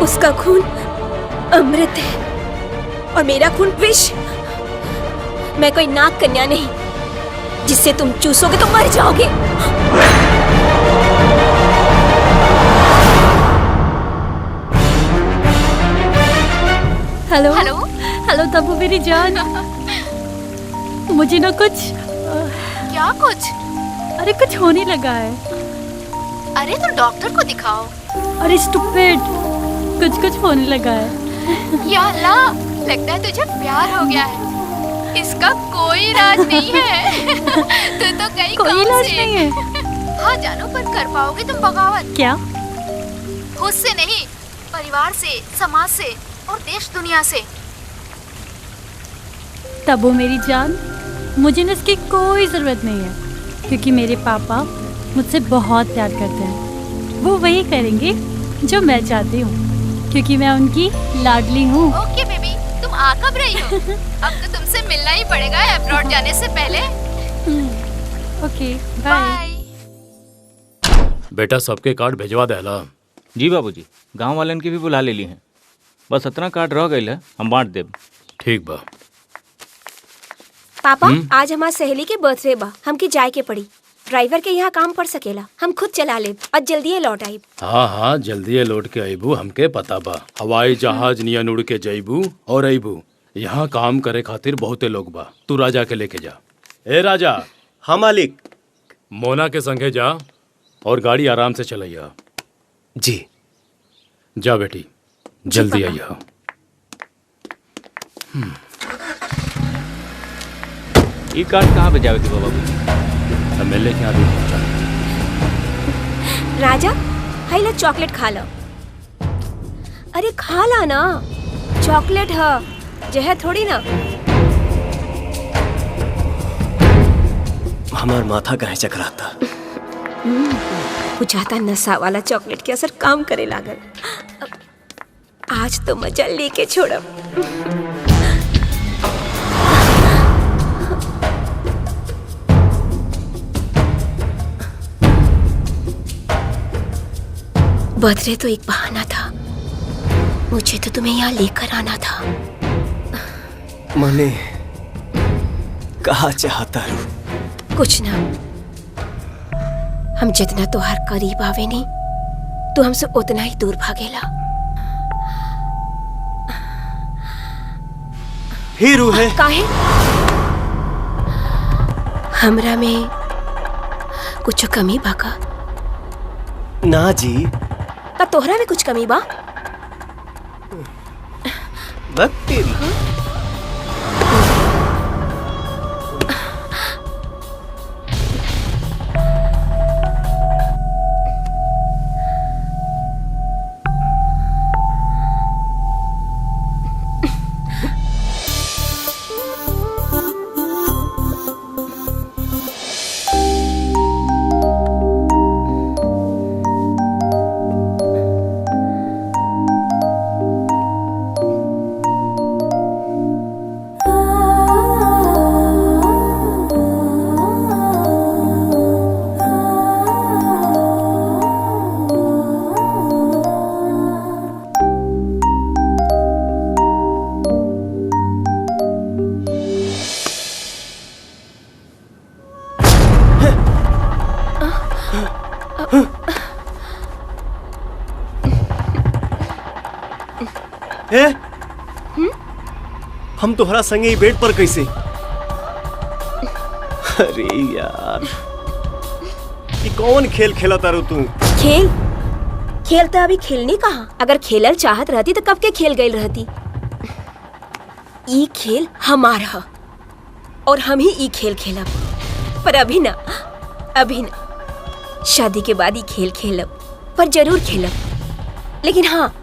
उसका खून अमृत है और मेरा खून विष। मैं कोई नाग कन्या नहीं जिससे तुम चूसोगे तो मर जाओगे। हेलो हेलो हेलो तब्बू मेरी जान। मुझे ना कुछ क्या कुछ? अरे कुछ होने लगा है। अरे तो डॉक्टर को दिखाओ। अरे स्टूपिड, कुछ होने लगा है। या अल्लाह, लगता है तुझे प्यार हो गया है। इसका कोई इलाज नहीं है। तू तो कहीं कोई इलाज नहीं है। हाँ जानो, पर कर पाओगे तुम बगावत? क्या? खुद से नहीं, परिवार से, समाज से और देश दुनिया से। तब्बू मेरी जान, मुझे न इसकी कोई जरूरत नहीं है, क्योंकि मेरे पापा मुझसे बहुत प्यार करते हैं। वो वही करेंगे जो मैं चाहती हूँ, क्योंकि मैं उनकी लाडली हूँ। ओके बेबी, तुम आ कब रही हो? अब तो तुमसे मिलना ही पड़ेगा अब्रॉड जाने से पहले। ओके बाय। बेटा सबके कार्ड भेजवा देला। जी बाबूजी, गांव वालन की भी बुला ले ली हैं। बस इतना कार्ड रह गई है, हम बांट देब। ठीक बा। पापा आज हमार सहेली के बर्थडे बा, हमके जाए के पड़ी। ड्राइवर के यहाँ काम पड़ सकेला, हम खुद चला लेब और जल्दी लौट आइब। हाँ जल्दी लौट के आईबू, हमके पता बा। हवाई जहाज नियन उड़ के जाइबू और आईबू। यहाँ काम करे खातिर बहुते लोग बा। तू राजा के लेके जा। ए राजा। हाँ मालिक। मोना के संगे जा और गाड़ी आराम से चलैया। जी। जा बेटी, जल्दी आइया। ये कार्ड कहाँ पे जावे थी बाबूजी? एमएलए के आगे पहुंचा। राजा, हाई ला चॉकलेट खा लो। अरे खा ला ना, चॉकलेट है, जहर थोड़ी ना। हमार माथा काहे चकराता। बुझाता नशा वाला चॉकलेट के असर काम करे लागल। आज तो मजा लेके छोड़ब। बर्थडे तो एक बहाना था, मुझे तो तुम्हें यहाँ लेकर आना था। मने कहा चाहता रू? कुछ ना, हम जितना तोहार करीब आवे नहीं, तो हमसे उतना ही दूर भागेला। हीरू है। काहे? हमरा में कुछ कमी बाका? ना जी। ता तोहरा में कुछ कमी बा? बक तेरी। ए? हम तोहरा संगे बेड पर कैसे? अरे यार, ये कौन खेल खेला तारू तू? खेल? खेल तो अभी खेलनी कहा। अगर खेलल चाहत रहती तो कब के खेल गई रहती। ई खेल हमारा और हम ही ई खेल खेलब, पर अभी ना, अभी ना। शादी के बाद ही खेल खेलब, पर जरूर खेलब। लेकिन हाँ,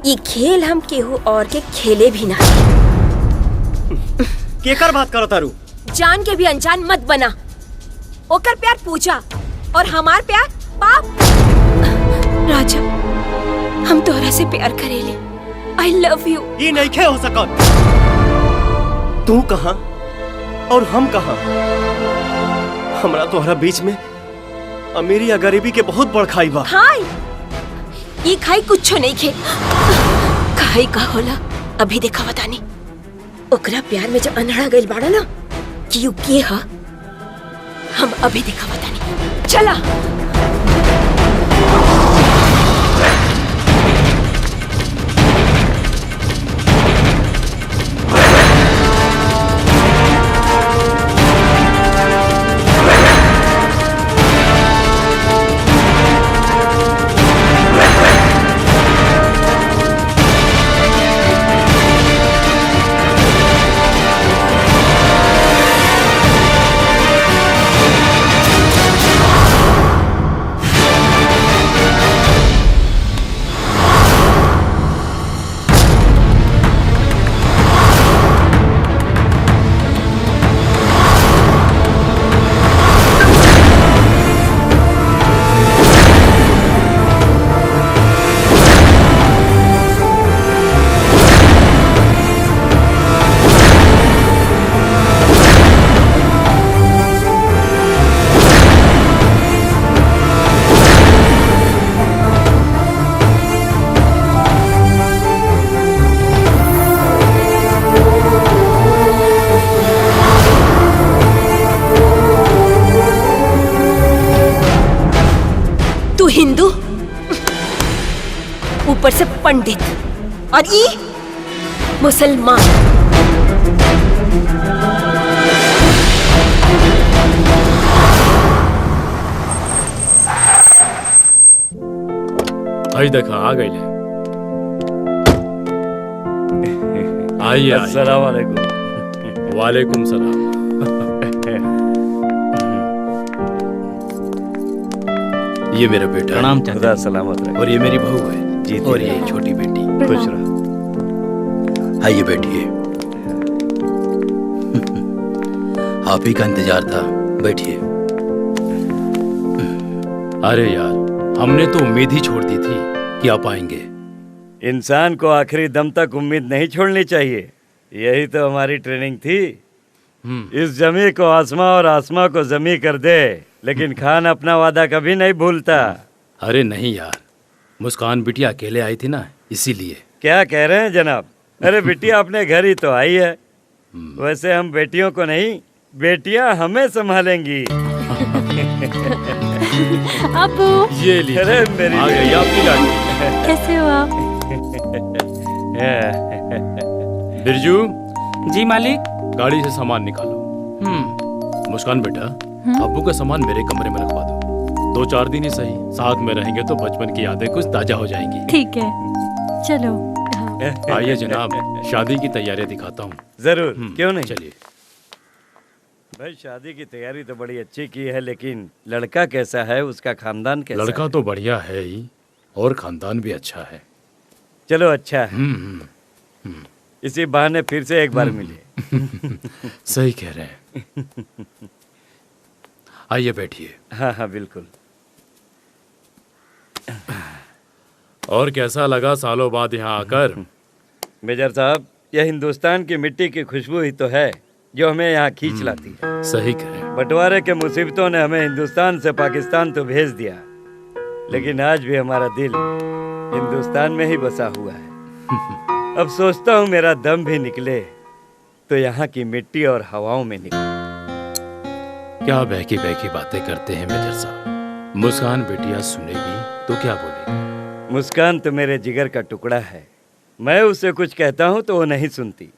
ये खेल हम केहू और के खेले भी ना। केकर बात करो तारू? जान के भी अनजान मत बना। ओकर प्यार पूजा और हमार प्यार पाप। राजा, हम तोहरा से प्यार करेले। I love you. ये नहीं खे हो सकत। तू कहाँ और हम कहाँ? हमरा तोहरा बीच में अमीरी या गरीबी के बहुत बड़ खाई बा। खाई? ये खाई कुछ नहीं खे। खाई का होला अभी देखा बतानी। ओकरा प्यार में जब अनहड़ा गइल बाड़ा ना कि यू के हा, हम अभी देखा बतानी। चला। हिंदू, ऊपर से पंडित और ये मुसलमान। आई देखा आ गई ले। आइए। अस्सलाम वालेकुम। वालेकुम सलाम। ये मेरा बेटा। प्रणाम चाचा। सलामत रहे। और ये मेरी बहू है जी। और ये छोटी बेटी। खुश रहो। आइए बैठिए। आप ही का इंतजार था, बैठिए। अरे यार, हमने तो उम्मीद ही छोड़ दी थी कि आप आएंगे। इंसान को आखिरी दम तक उम्मीद नहीं छोड़नी चाहिए, यही तो हमारी ट्रेनिंग थी। इस जमी को आसमां और आसमां को जमी कर दे, लेकिन खान अपना वादा कभी नहीं भूलता। अरे नहीं यार, मुस्कान बिटिया अकेले आई थी ना, इसीलिए। क्या कह रहे हैं जनाब? अरे बिटिया अपने घर ही तो आई है। वैसे हम बेटियों को नहीं, बेटियां हमें संभालेंगी। अबू, ये लीजिए। अरे मेरी आ गई आपकी लाडली। कैसे हो आप? बिरजू। जी मालिक। गाड़ी से सामान निकालो। मुस्कान बेटा, अब्बू का सामान मेरे कमरे में रखवा दो। 2-4 दिन ही सही, साथ में रहेंगे तो बचपन की यादें कुछ ताजा हो जाएंगी। ठीक है, चलो। आइए जनाब, शादी की तैयारियां दिखाता हूँ। जरूर, क्यों नहीं। चलिए। भाई शादी की तैयारी तो बड़ी अच्छी की है, लेकिन लड़का कैसा है, उसका खानदान कैसा लड़का है? तो बढ़िया है ही, और खानदान भी अच्छा है। चलो अच्छा है। इसी बहाने फिर से एक बार मिले। सही कह रहे हैं। आइए बैठिए। हाँ हाँ बिल्कुल। और कैसा लगा सालों बाद यहाँ आकर? मेजर साहब, यह हिंदुस्तान की मिट्टी की खुशबू ही तो है जो हमें यहाँ खींच लाती है। सही कह। बंटवारे के मुसीबतों ने हमें हिंदुस्तान से पाकिस्तान तो भेज दिया, लेकिन आज भी हमारा दिल हिंदुस्तान में ही बसा हुआ है। अब सोचता हूँ मेरा दम भी निकले तो यहाँ की मिट्टी और हवाओं में निकले। क्या बहकी बहकी बातें करते हैं मेजर साहब। मुस्कान बेटिया सुनेगी तो क्या बोलेगी? मुस्कान तो मेरे जिगर का टुकड़ा है। मैं उसे कुछ कहता हूँ तो वो नहीं सुनती,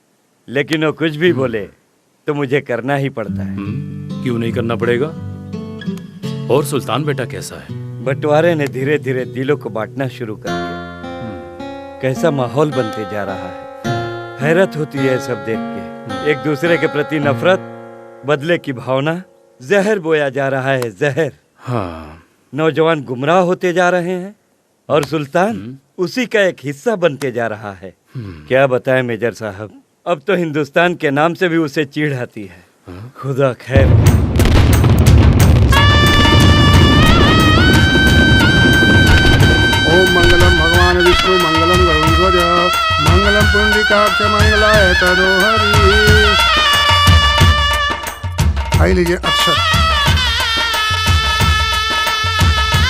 लेकिन वो कुछ भी बोले तो मुझे करना ही पड़ता है। क्यों नहीं करना पड़ेगा? और सुल्तान बेटा कैसा है? बंटवारे ने धीरे धीरे दिलों को बांटना शुरू कर दिया। कैसा माहौल बनते जा रहा है। हैरत होती है सब देख के। एक दूसरे के प्रति नफरत, बदले की भावना, जहर बोया जा रहा है, जहर। हाँ। नौजवान गुमराह होते जा रहे हैं और सुल्तान उसी का एक हिस्सा बनते जा रहा है। क्या बताएं मेजर साहब, अब तो हिंदुस्तान के नाम से भी उसे चिढ़ आती है। खुदा खैर। ओम मंगलम भगवान विष्णु मंगलम गरुड़ध्वज मंगलम पुंडरीकाक्ष मंगलाय तनोहरि। आई लीजिए अक्षर।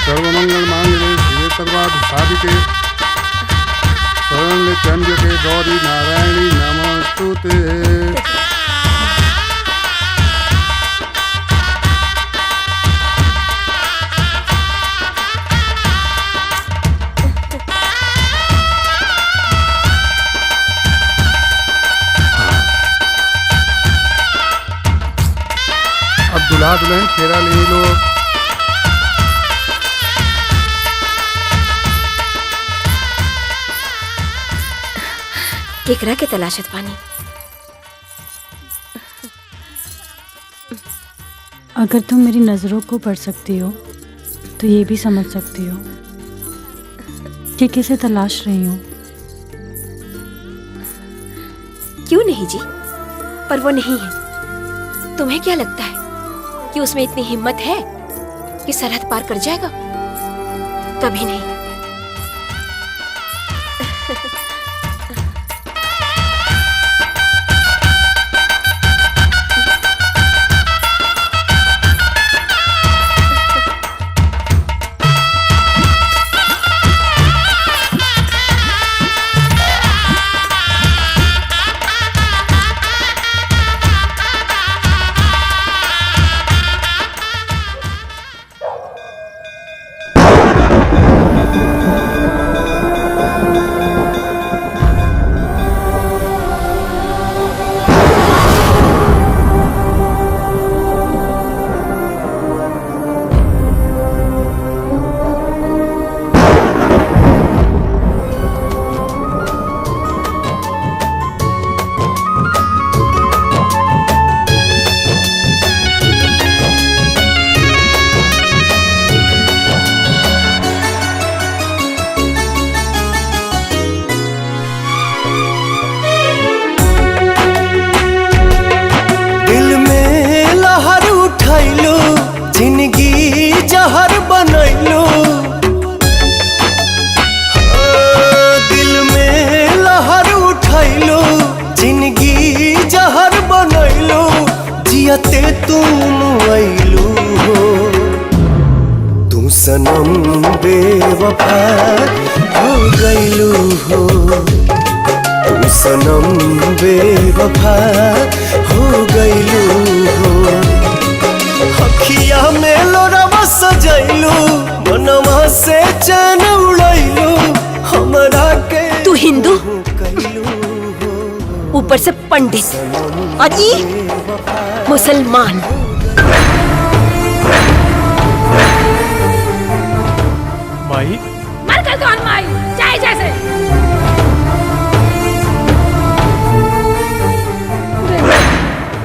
सर्वमंगल मांगल्ये शिवे सर्वार्थ साधिके त्र्यंबके गौरी नारायणी नमोस्तुते। अब दुल्हा दुल्हन फेरा ले लो। केकरा के तलाशत पानी। अगर तुम मेरी नज़रों को पढ़ सकती हो तो ये भी समझ सकती हो कि किसे तलाश रही हूँ। क्यों नहीं जी, पर वो नहीं है। तुम्हें क्या लगता है कि उसमें इतनी हिम्मत है कि सरहद पार कर जाएगा? कभी नहीं। सनम बेवफा हो गईलू हो, तू सनम बेवफा हो गईलू हो। अखिया में लोरवा सजैलू, मनवा से चैन उड़ैलू हमरा के। तू हिंदू, ऊपर से पंडित और ये मुसलमान। माई मर कर कौन माई चाहे जैसे।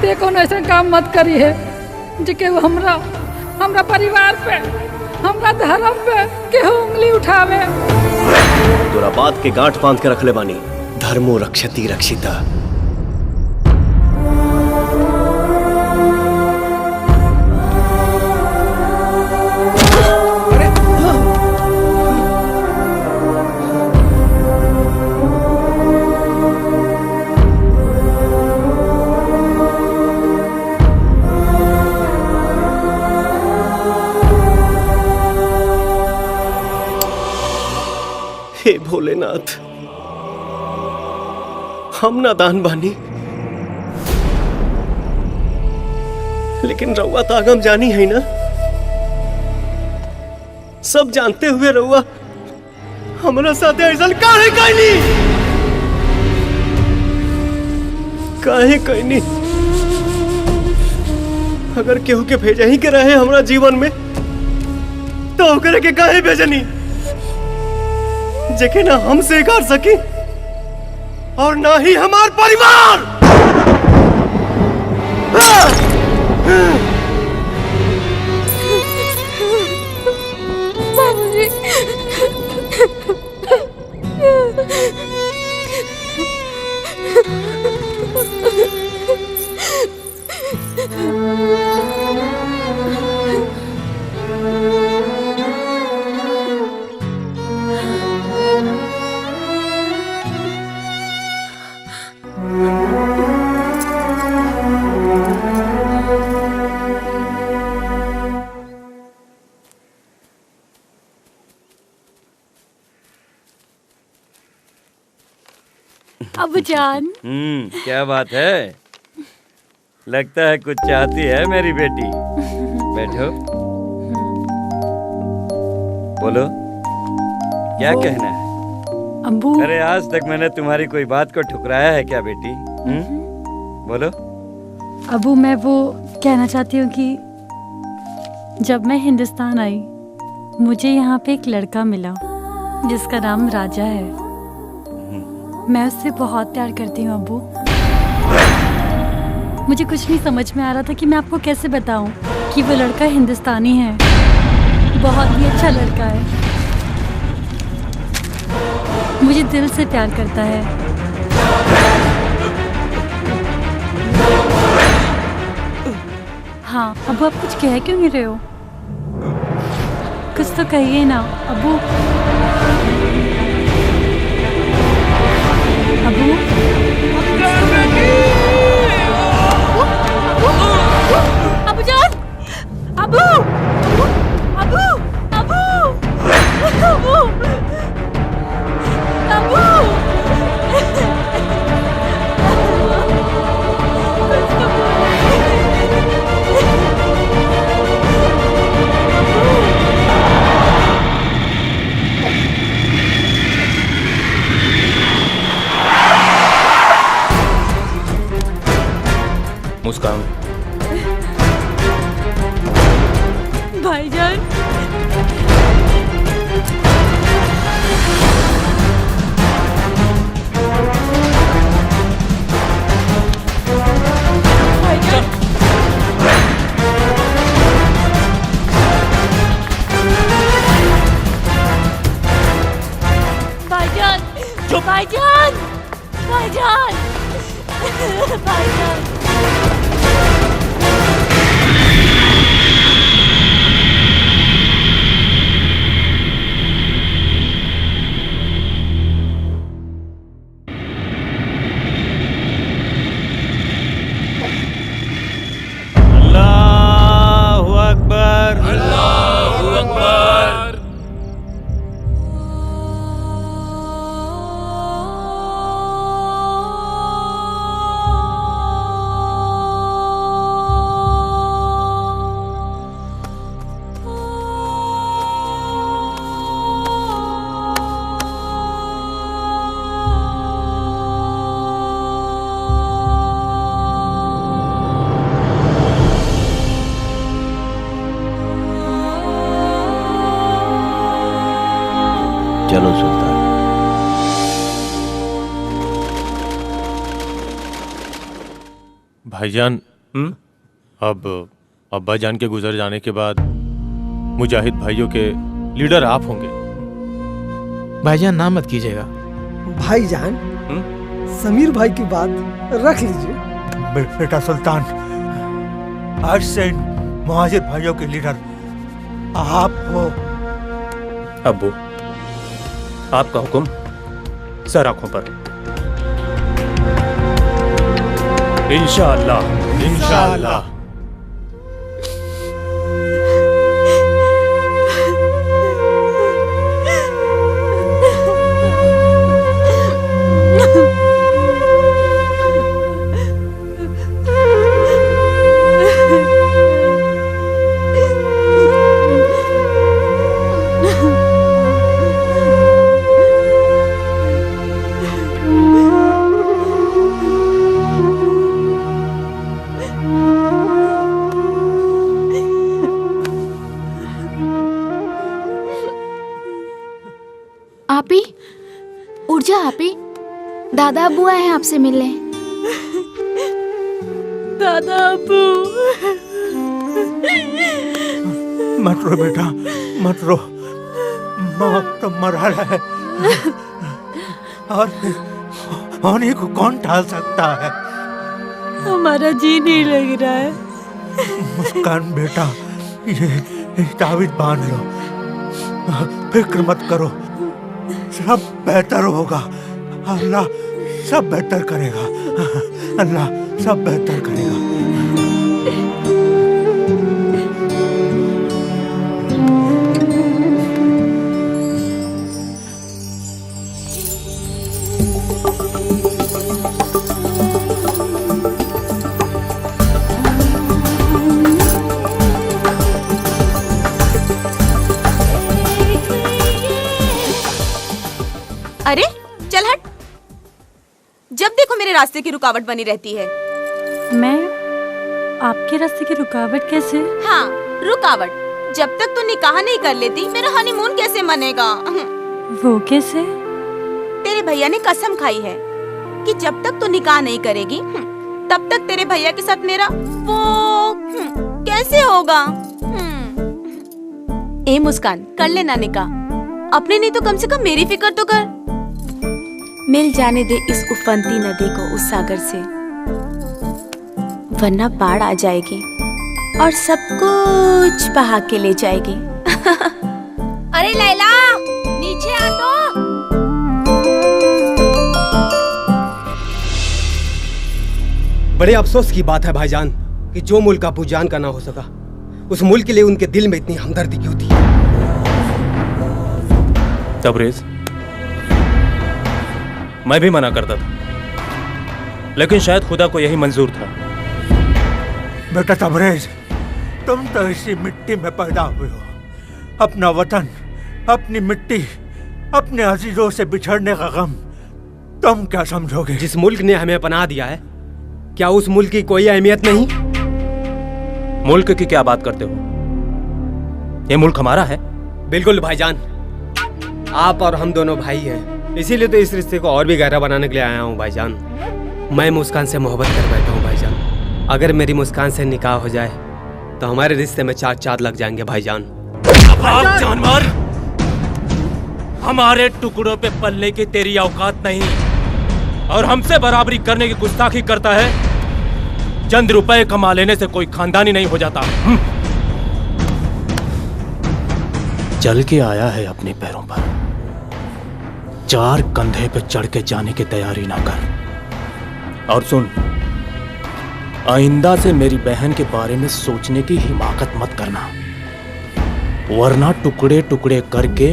देखो न ऐसा काम मत करी है जिके वो हमरा परिवार पे, हमरा धर्म पे केहू उंगली उठावे। तोरा बात के गांठ बांध के रखले बानी। धर्मो रक्षति रक्षिता। हे भोलेनाथ, हम नादान बानी, लेकिन रउआ तो आगम जानी है ना। सब जानते हुए रउआ हमारा साथे ऐसा काहे कहनी, काहे कहनी। अगर केहू के भेजा ही के रहे हमारा जीवन में तो ओकरे के काहे भेजनी, जेके ना हम स्वीकार सकी और ना ही हमार परिवार। बाबूजी, अबू जान। क्या बात है? लगता है कुछ चाहती है मेरी बेटी। बैठो, बोलो क्या कहना है? अबू। अरे आज तक मैंने तुम्हारी कोई बात को ठुकराया है क्या बेटी? बोलो। अबू मैं वो कहना चाहती हूँ कि जब मैं हिंदुस्तान आई मुझे यहाँ पे एक लड़का मिला जिसका नाम राजा है। मैं उससे बहुत प्यार करती हूँ अबू। मुझे कुछ नहीं समझ में आ रहा था कि मैं आपको कैसे बताऊं कि वो लड़का हिंदुस्तानी है, बहुत ही अच्छा लड़का है, मुझे दिल से प्यार करता है। हाँ अबू, आप कुछ कह क्यों नहीं रहे हो? कुछ तो कहिए ना अबू। अबू अबू जान, अबू अबू अबू अबू अबू मुस्कान। भाईजान, भाईजान, भाईजान, भाईजान, भाईजान। अल्लाहु अकबर, अल्लाहु अकबर। चलो सुल्तान। भाईजान, अब अब्बा जान के गुजर जाने के बाद मुजाहिद भाइयों के लीडर आप होंगे। भाईजान नाम मत कीजिएगा। भाईजान, समीर भाई की बात रख लीजिए। बेटा सुल्तान, आज से मुहाजिर भाइयों के लीडर आप हो। अब्बू, आपका हुक्म सर आंखों पर। इंशाअल्लाह, इंशाअल्लाह। आपी, उठ जा आपी। दादा अब्बू आए हैं आपसे मिलने। दादा अब्बू। मत रो बेटा, मत रो। मौत तो मरा है और होने को कौन टाल सकता है? हमारा जी नहीं लग रहा है। मुस्कान बेटा, ये तावीज़ बांध लो, फिक्र मत करो, सब बेहतर होगा। अल्लाह सब बेहतर करेगा, अल्लाह सब बेहतर करेगा। जब देखो मेरे रास्ते की रुकावट बनी रहती है। मैं आपके रास्ते की रुकावट कैसे? हाँ, रुकावट। जब तक तू निकाह नहीं कर लेती मेरा हनीमून कैसे मनेगा? वो कैसे? तेरे भैया ने कसम खाई है कि जब तक तू निकाह नहीं करेगी तब तक तेरे भैया के साथ मेरा वो कैसे होगा? ए मुस्कान, कर लेना निकाह। अपने नहीं तो कम से कम मेरी फिक्र तो कर। मिल जाने दे इस उफनती नदी को उस सागर से, वरना बाढ़ आ जाएगी और सब कुछ बहा के ले जाएगी। अरे लैला, नीचे आ तो। बड़े अफसोस की बात है भाईजान कि जो मुल्क अबू जान का ना हो सका, उस मुल्क के लिए उनके दिल में इतनी हमदर्दी क्यों थी? तबरेज, मैं भी मना करता था, लेकिन शायद खुदा को यही मंजूर था। बेटा तबरेज, तुम तो इसी मिट्टी में पैदा हुए हो। अपना वतन, अपनी मिट्टी, अपने अजीजों से बिछड़ने का गम तुम क्या समझोगे? जिस मुल्क ने हमें पनाह दिया है, क्या उस मुल्क की कोई अहमियत नहीं? मुल्क की क्या बात करते हो? ये मुल्क हमारा है। बिल्कुल भाईजान, आप और हम दोनों भाई हैं, इसीलिए तो इस रिश्ते को और भी गहरा बनाने के लिए आया हूँ भाईजान। मैं मुस्कान से मोहब्बत कर बैठा हूँ भाईजान। अगर मेरी मुस्कान से निकाह हो जाए तो हमारे रिश्ते में चार चांद लग जाएंगे भाईजान। आप जानवर, हमारे टुकड़ों पे पलने की तेरी औकात नहीं, और हमसे बराबरी करने की गुस्ताखी करता है। चंद रुपए कमा लेने से कोई खानदानी नहीं हो जाता। चल के आया है अपने पैरों पर, चार कंधे पे चढ़ के जाने की तैयारी ना कर। और सुन, आइंदा से मेरी बहन के बारे में सोचने की हिमाकत मत करना, वरना टुकड़े टुकड़े करके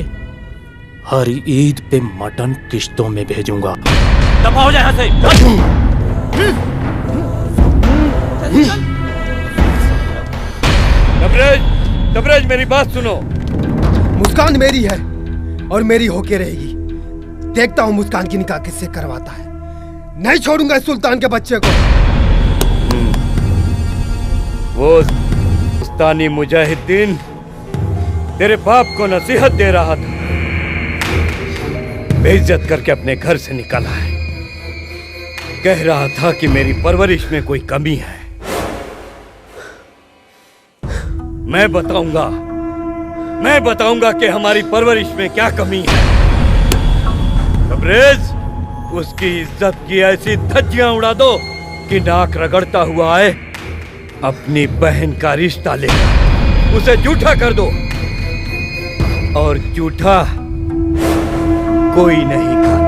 हर ईद पे मटन किश्तों में भेजूंगा। दफा हो जाए यहाँ से। तबरेज, मेरी बात सुनो। मुस्कान मेरी है और मेरी होके रहेगी। देखता हूँ मुस्कान की निकाह किससे करवाता है। नहीं छोड़ूंगा इस सुल्तान के बच्चे को। वो सुल्तानी मुजाहिदीन तेरे बाप को नसीहत दे रहा था, बेइज्जत करके अपने घर से निकाला है। कह रहा था कि मेरी परवरिश में कोई कमी है। मैं बताऊंगा कि हमारी परवरिश में क्या कमी है। तबरेज, उसकी इज्जत की ऐसी धज्जियां उड़ा दो कि नाक रगड़ता हुआ आए, अपनी बहन का रिश्ता लेकर उसे जूठा कर दो, और जूठा कोई नहीं खाता।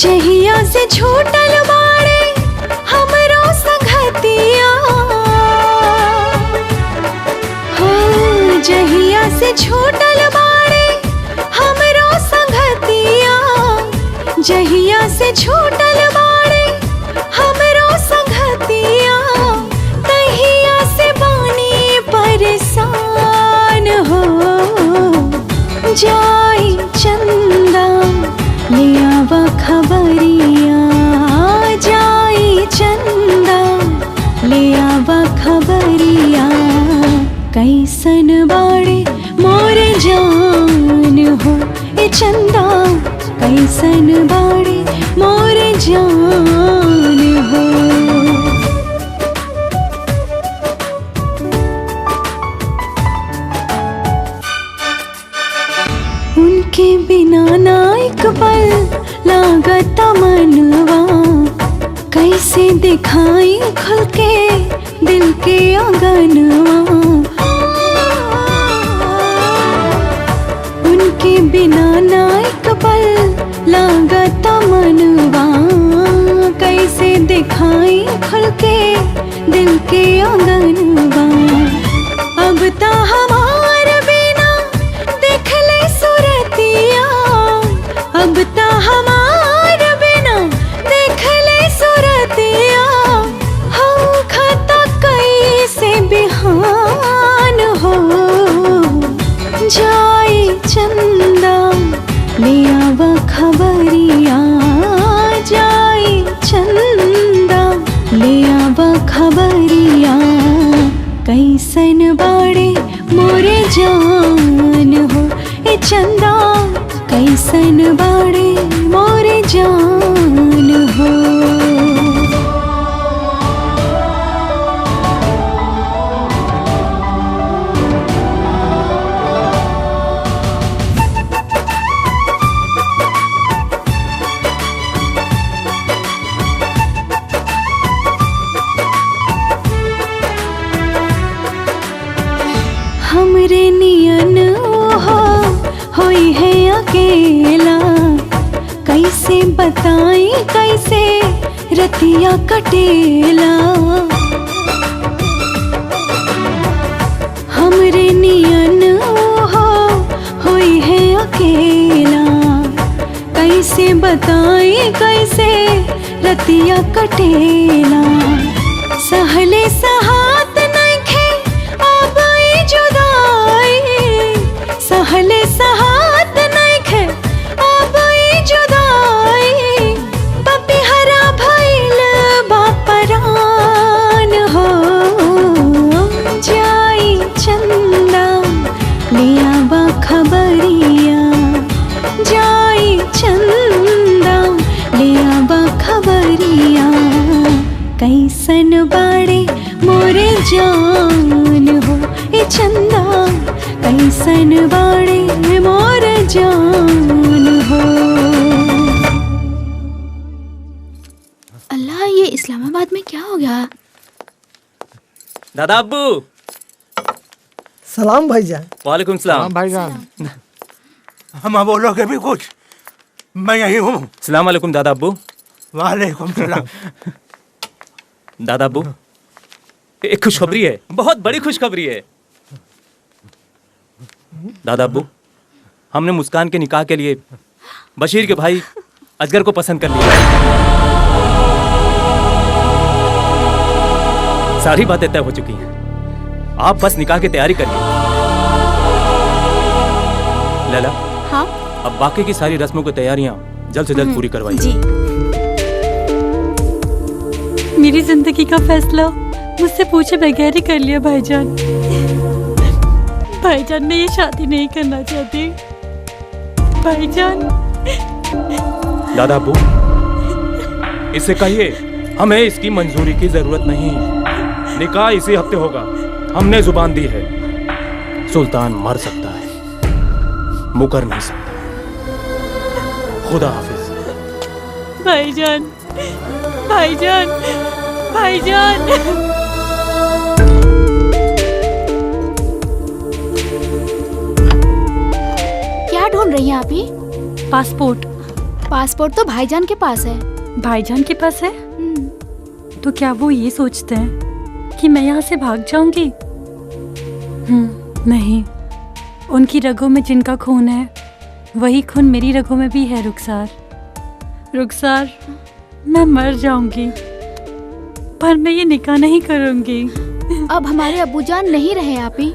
जहिया से छूटल बाड़े हमरो संगतिया, हो जहिया से छूटल बाड़े हमरो संगतिया, जहिया से छूटल बाड़े हमरो संगतिया, तहिया से बानी परेशान हो। जाई चंदा लियावा खबरिया, जाई चंदा लियावा खबरिया, कैसन बाड़े मोर जान हो। ए चंदा कैसन बाड़े मोर जान दिखाई खुल के दिल के आंगनवा, उनके बिना ना एक पल लागता मनवा, कैसे दिखाई खुल के दिल के आंगनवा। अब ता हमार बिना देख ले सूरतिया, अब ता हमार बिना देख ले सूरतिया, हम खता कैसे बिहान हो जाए चंदा ले आवा खबरिया, जाए चंदा ले आवा खबरिया, कैसन बाड़े मोरे जान हो ए चंदा, कैसन बाड़े मोरे जान हो। हमरे नियन होई है अकेला, कैसे बताई कैसे रतिया कटेला। हमरे नियन होई है अकेला, कैसे बताई कैसे रतिया कटेला। सहले सहात नइखे अब ई जुदाई, सहले सहात नइखे अब ई जुदाई, पपिहरा भइल बापरान हो जाई चंदा लिया बा खबरिया, जाई चंदा लिया बा खबरिया, कैसन बाड़े मोरे जान हो ए चंदा, कैसन बाड़े मोरे जान हो। अल्लाह, ये इस्लामाबाद में क्या हो गया? दादा अब्बू। सलाम भाईजान। वालेकुम सलाम भाईजान। हम बोलोगे भी कुछ? मैं यही हूँ। सलाम वालेकुम दादा अब्बू। वालेकुम सलाम। दादा अब्बू, एक खुशखबरी है, बहुत बड़ी खुशखबरी है। दादा अब्बू, हमने मुस्कान के निकाह के लिए बशीर के भाई अजगर को पसंद कर लिया। सारी बातें तय हो चुकी हैं, आप बस निकाह की तैयारी करिए। लैला, हाँ? अब बाकी की सारी रस्मों की तैयारियां जल्द से जल्द पूरी करवाइए। मेरी जिंदगी का फैसला मुझसे पूछे बगैर ही कर लिया भाईजान। भाईजान, मैं ये शादी नहीं करना चाहती। भाईजान। दादा अब्बू, इससे कहिए हमें इसकी मंजूरी की जरूरत नहीं, निकाह इसी हफ्ते होगा, हमने जुबान दी है। सुल्तान मर सकता है, मुकर नहीं सकता। खुदा हाफिज। भाईजान, भाईजान, भाईजान। क्या ढूंढ रही हैं आप ही? पासपोर्ट। पासपोर्ट तो भाईजान के पास है। भाईजान के पास है? तो क्या वो ये सोचते हैं कि मैं यहाँ से भाग जाऊंगी? नहीं, उनकी रगों में जिनका खून है वही खून मेरी रगों में भी है। रुखसार, रुखसार, मैं मर जाऊंगी पर मैं ये निकाह नहीं करूंगी। अब हमारे अब्बूजान नहीं रहे आप ही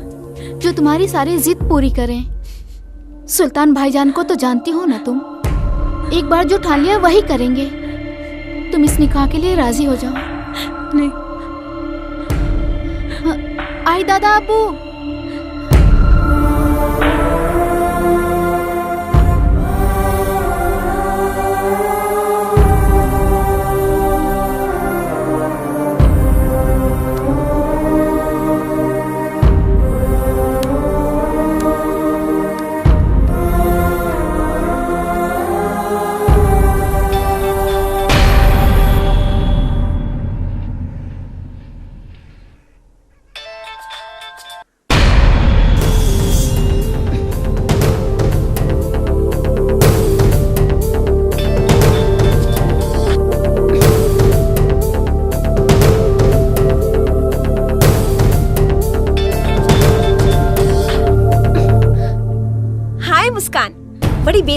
जो तुम्हारी सारी जिद पूरी करें। सुल्तान भाईजान को तो जानती हो ना तुम, एक बार जो ठान लिया वही करेंगे। तुम इस निकाह के लिए राजी हो जाओ। नहीं। आई दादा अब्बू।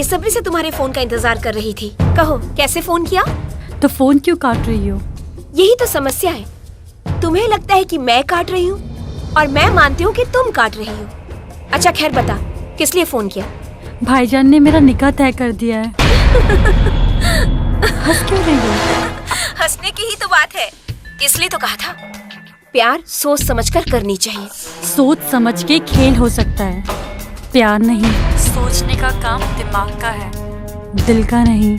बेसब्री से तुम्हारे फोन का इंतजार कर रही थी। कहो कैसे फोन किया? तो फोन क्यों काट रही हो? यही तो समस्या है। तुम्हें लगता है कि मैं काट रही हूँ और मैं मानती हूँ कि तुम काट रही हो। अच्छा खैर बता, किस लिए फोन किया? भाईजान ने मेरा निकाह तय कर दिया है। हंस क्यों रही हो? हंसने की ही तो बात है, इसलिए तो कहा था प्यार सोच समझकर करनी चाहिए। सोच समझ के खेल हो सकता है, प्यार नहीं। सोचने का काम दिमाग का है, दिल का नहीं।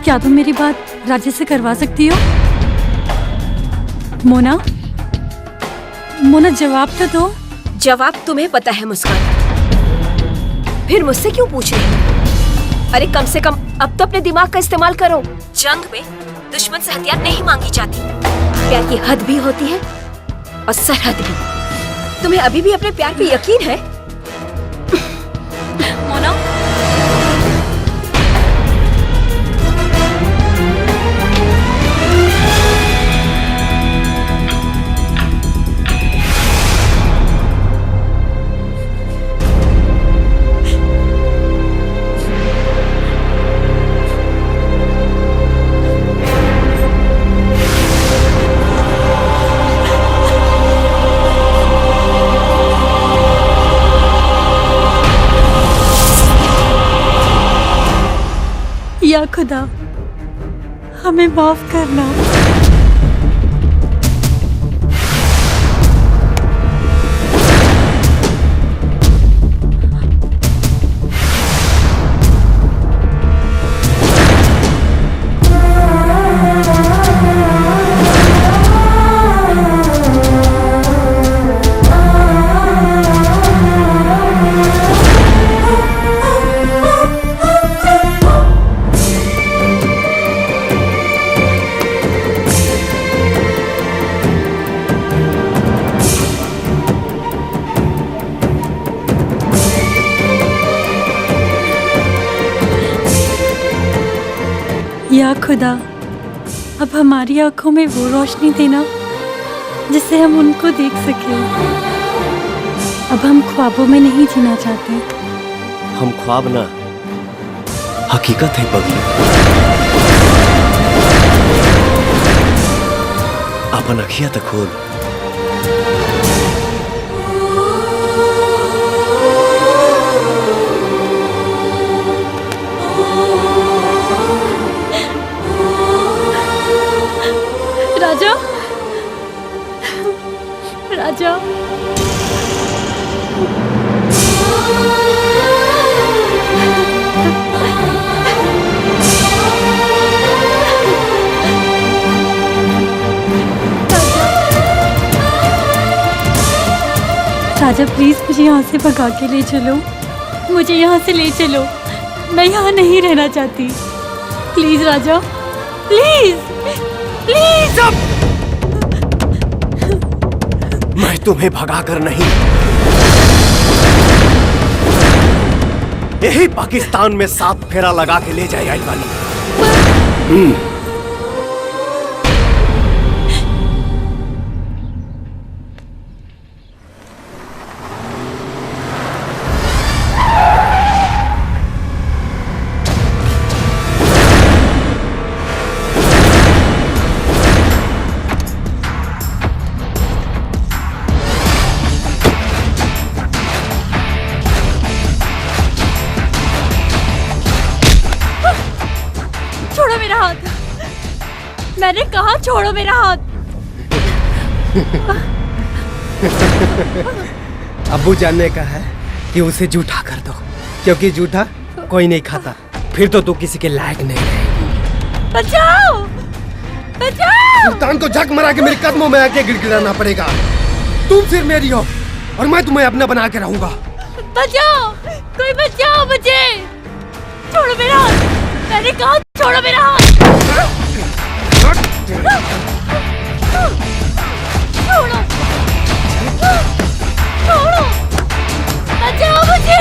क्या तुम मेरी बात राजे से करवा सकती हो? मोना, मोना जवाब तो दो। जवाब तुम्हें पता है मुस्कान, फिर मुझसे क्यों पूछ रही हो? अरे कम से कम अब तो अपने दिमाग का इस्तेमाल करो। जंग में दुश्मन से हथियार नहीं मांगी जाती, प्यार की हद भी होती है और सरहद भी। तुम्हें अभी भी अपने प्यार पे यकीन है? मोना, या खुदा हमें माफ करना। या खुदा, अब हमारी आंखों में वो रोशनी देना जिससे हम उनको देख सके। अब हम ख्वाबों में नहीं जीना चाहते। हम ख्वाब ना, हकीकत है पगली। अपन अखिया तक खोल। राजा, राजा, राजा प्लीज मुझे यहाँ से भगा के ले चलो। मुझे यहाँ से ले चलो, मैं यहाँ नहीं रहना चाहती। Please Raja, please please. मैं तुम्हें भगा कर नहीं, यही पाकिस्तान में 7 फेरा लगा के ले जाए आई वाली। छोड़ो मेरा हाथ, मैंने कहा छोड़ो मेरा हाथ। अब्बू जान ने कहा है कि उसे जूठा कर दो, क्योंकि जूठा कोई नहीं खाता, फिर तो तू किसी के लायक नहीं रहेगी। बचाओ, बचाओ। सुल्तान को झक मरा के मेरे कदमों में आके गिड़गिड़ाना पड़ेगा। तुम सिर्फ मेरी हो और मैं तुम्हें अपना बना के रहूंगा। बचाओ, कोई बचाओ मुझे। छोड़ो मेरा हाथ, मैंने कहा छोड़ो मेरा हाथ। छोड़ो, छोड़ो, बचाओ मुझे।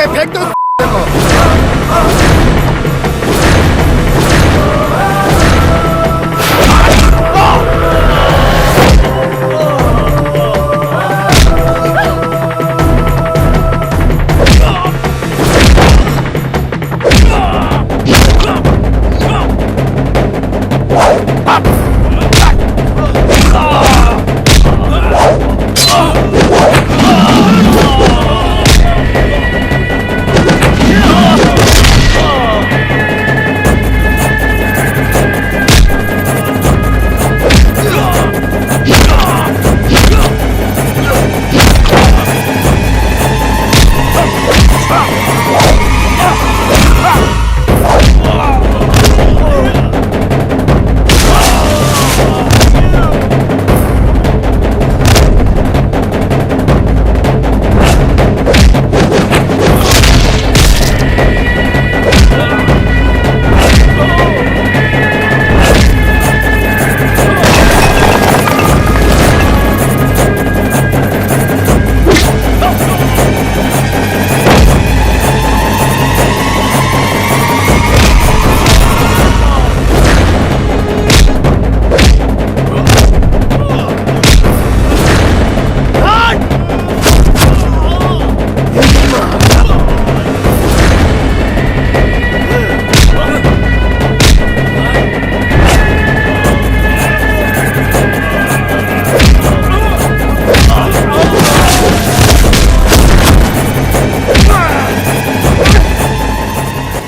फेंक दो को।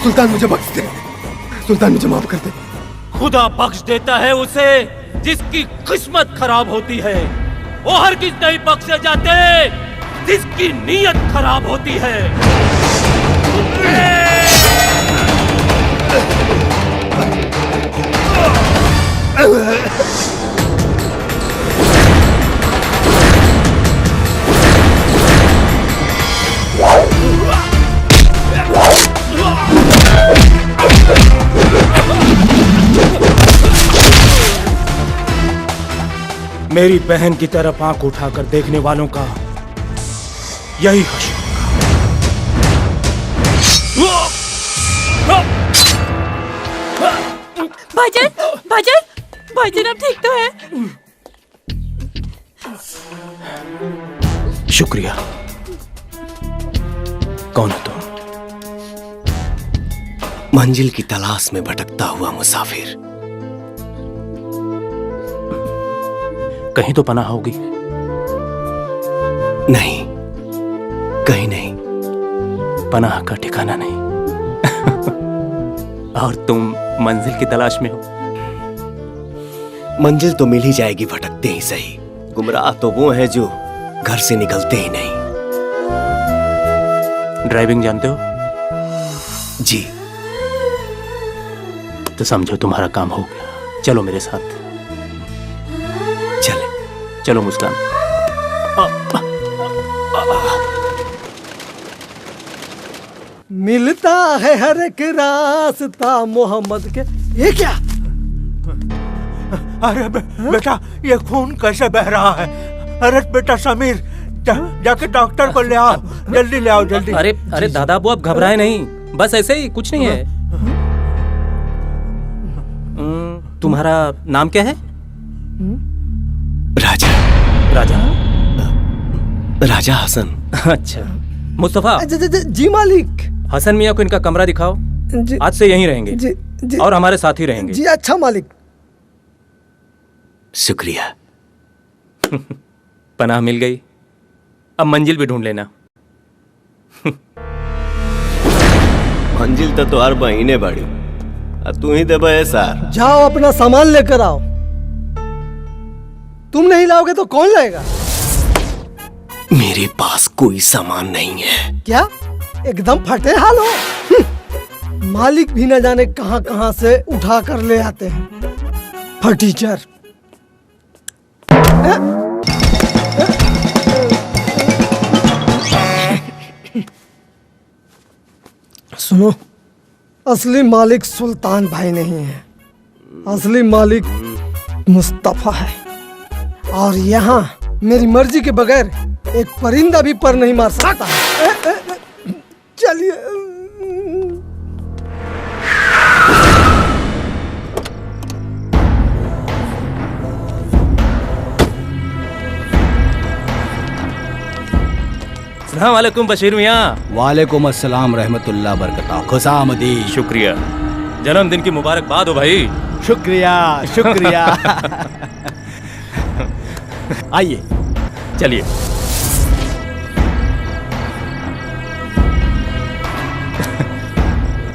सुल्तान मुझे बख्श दे, सुल्तान मुझे माफ कर दे। खुदा बख्श देता है उसे जिसकी किस्मत खराब होती है। वो हर किस नहीं बख्शे जाते जिसकी नीयत खराब होती है। मेरी बहन की तरफ आंख उठाकर देखने वालों का यही हश्र भाईजान, भाईजान, भाईजान अब ठीक तो है? शुक्रिया। कौन हो तुम? मंजिल की तलाश में भटकता हुआ मुसाफिर। कहीं तो पनाह होगी। नहीं, कहीं नहीं। पनाह का ठिकाना नहीं। और तुम मंजिल की तलाश में हो। मंजिल तो मिल ही जाएगी, भटकते ही सही। गुमराह तो वो हैं जो घर से निकलते ही नहीं। ड्राइविंग जानते हो? जी। तो समझो तुम्हारा काम हो गया। चलो मेरे साथ। चले। चलो मुस्कान। मिलता है हर एक रास्ता मोहम्मद के। ये क्या? अरे बेटा, ये खून कैसे बह रहा है? अरे बेटा समीर, जाके डॉक्टर को ले आओ, जल्दी ले आओ, जल्दी। अरे दादा अबू, आप घबराए नहीं, बस ऐसे ही, कुछ नहीं है। तुम्हारा नाम क्या है? राजा। राजा? राजा हसन। अच्छा। मुस्तफा। जी मालिक। हसन मियाँ को इनका कमरा दिखाओ। आज से यहीं रहेंगे। जी। और हमारे साथ ही रहेंगे। जी अच्छा मालिक। शुक्रिया। पनाह मिल गई, अब मंजिल भी ढूंढ लेना। मंजिल तो तुहार बहिने बड़ी, तू ही दे ऐसा। जाओ अपना सामान लेकर आओ। तुम नहीं लाओगे तो कौन लाएगा? मेरे पास कोई सामान नहीं है। क्या एकदम फटे हाल हो? मालिक भी न जाने कहां कहां से उठा कर ले आते हैं फटीचर। सुनो, असली मालिक सुल्तान भाई नहीं है, असली मालिक मुस्तफा है। और यहाँ मेरी मर्जी के बगैर एक परिंदा भी पर नहीं मार सकता। चलिए। अस्सलाम वालेकुम बशीर मियाँ। वालेकुम अस्सलाम रहमतुल्लाह बरकताह। खुशामदीद। शुक्रिया। जन्मदिन की मुबारकबाद हो भाई। शुक्रिया शुक्रिया। आइए। चलिए।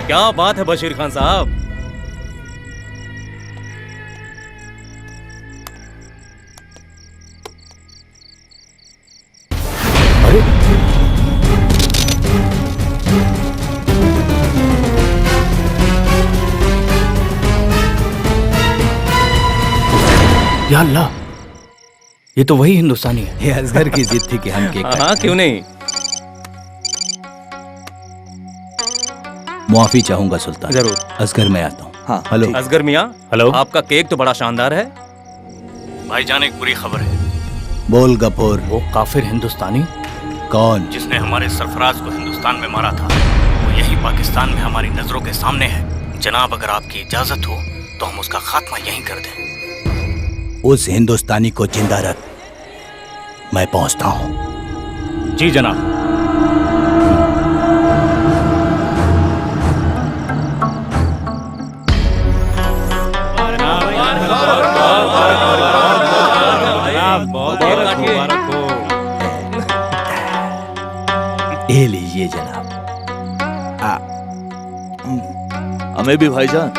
क्या बात है बशीर खान साहब। या अल्लाह, ये तो वही हिंदुस्तानी है। ये असगर की जिद थी कि हम केक खाएं। हाँ क्यों नहीं। मुआफी चाहूंगा सुल्तान। जरूर। असगर मैं आता हूँ। हाँ। हेलो असगर मियाँ। हेलो। आपका केक तो बड़ा शानदार है। भाईजान एक बुरी खबर है। बोल गफूर। वो काफिर हिंदुस्तानी कौन? जिसने हमारे सरफराज को हिंदुस्तान में मारा था, वो यही पाकिस्तान में हमारी नजरों के सामने है। जनाब अगर आपकी इजाजत हो तो हम उसका खात्मा यहीं कर दें। उस हिंदुस्तानी को जिंदा रख, मैं पहुंचता हूं। जी जनाब। ये लीजिए जनाब। हमें भी भाईजान।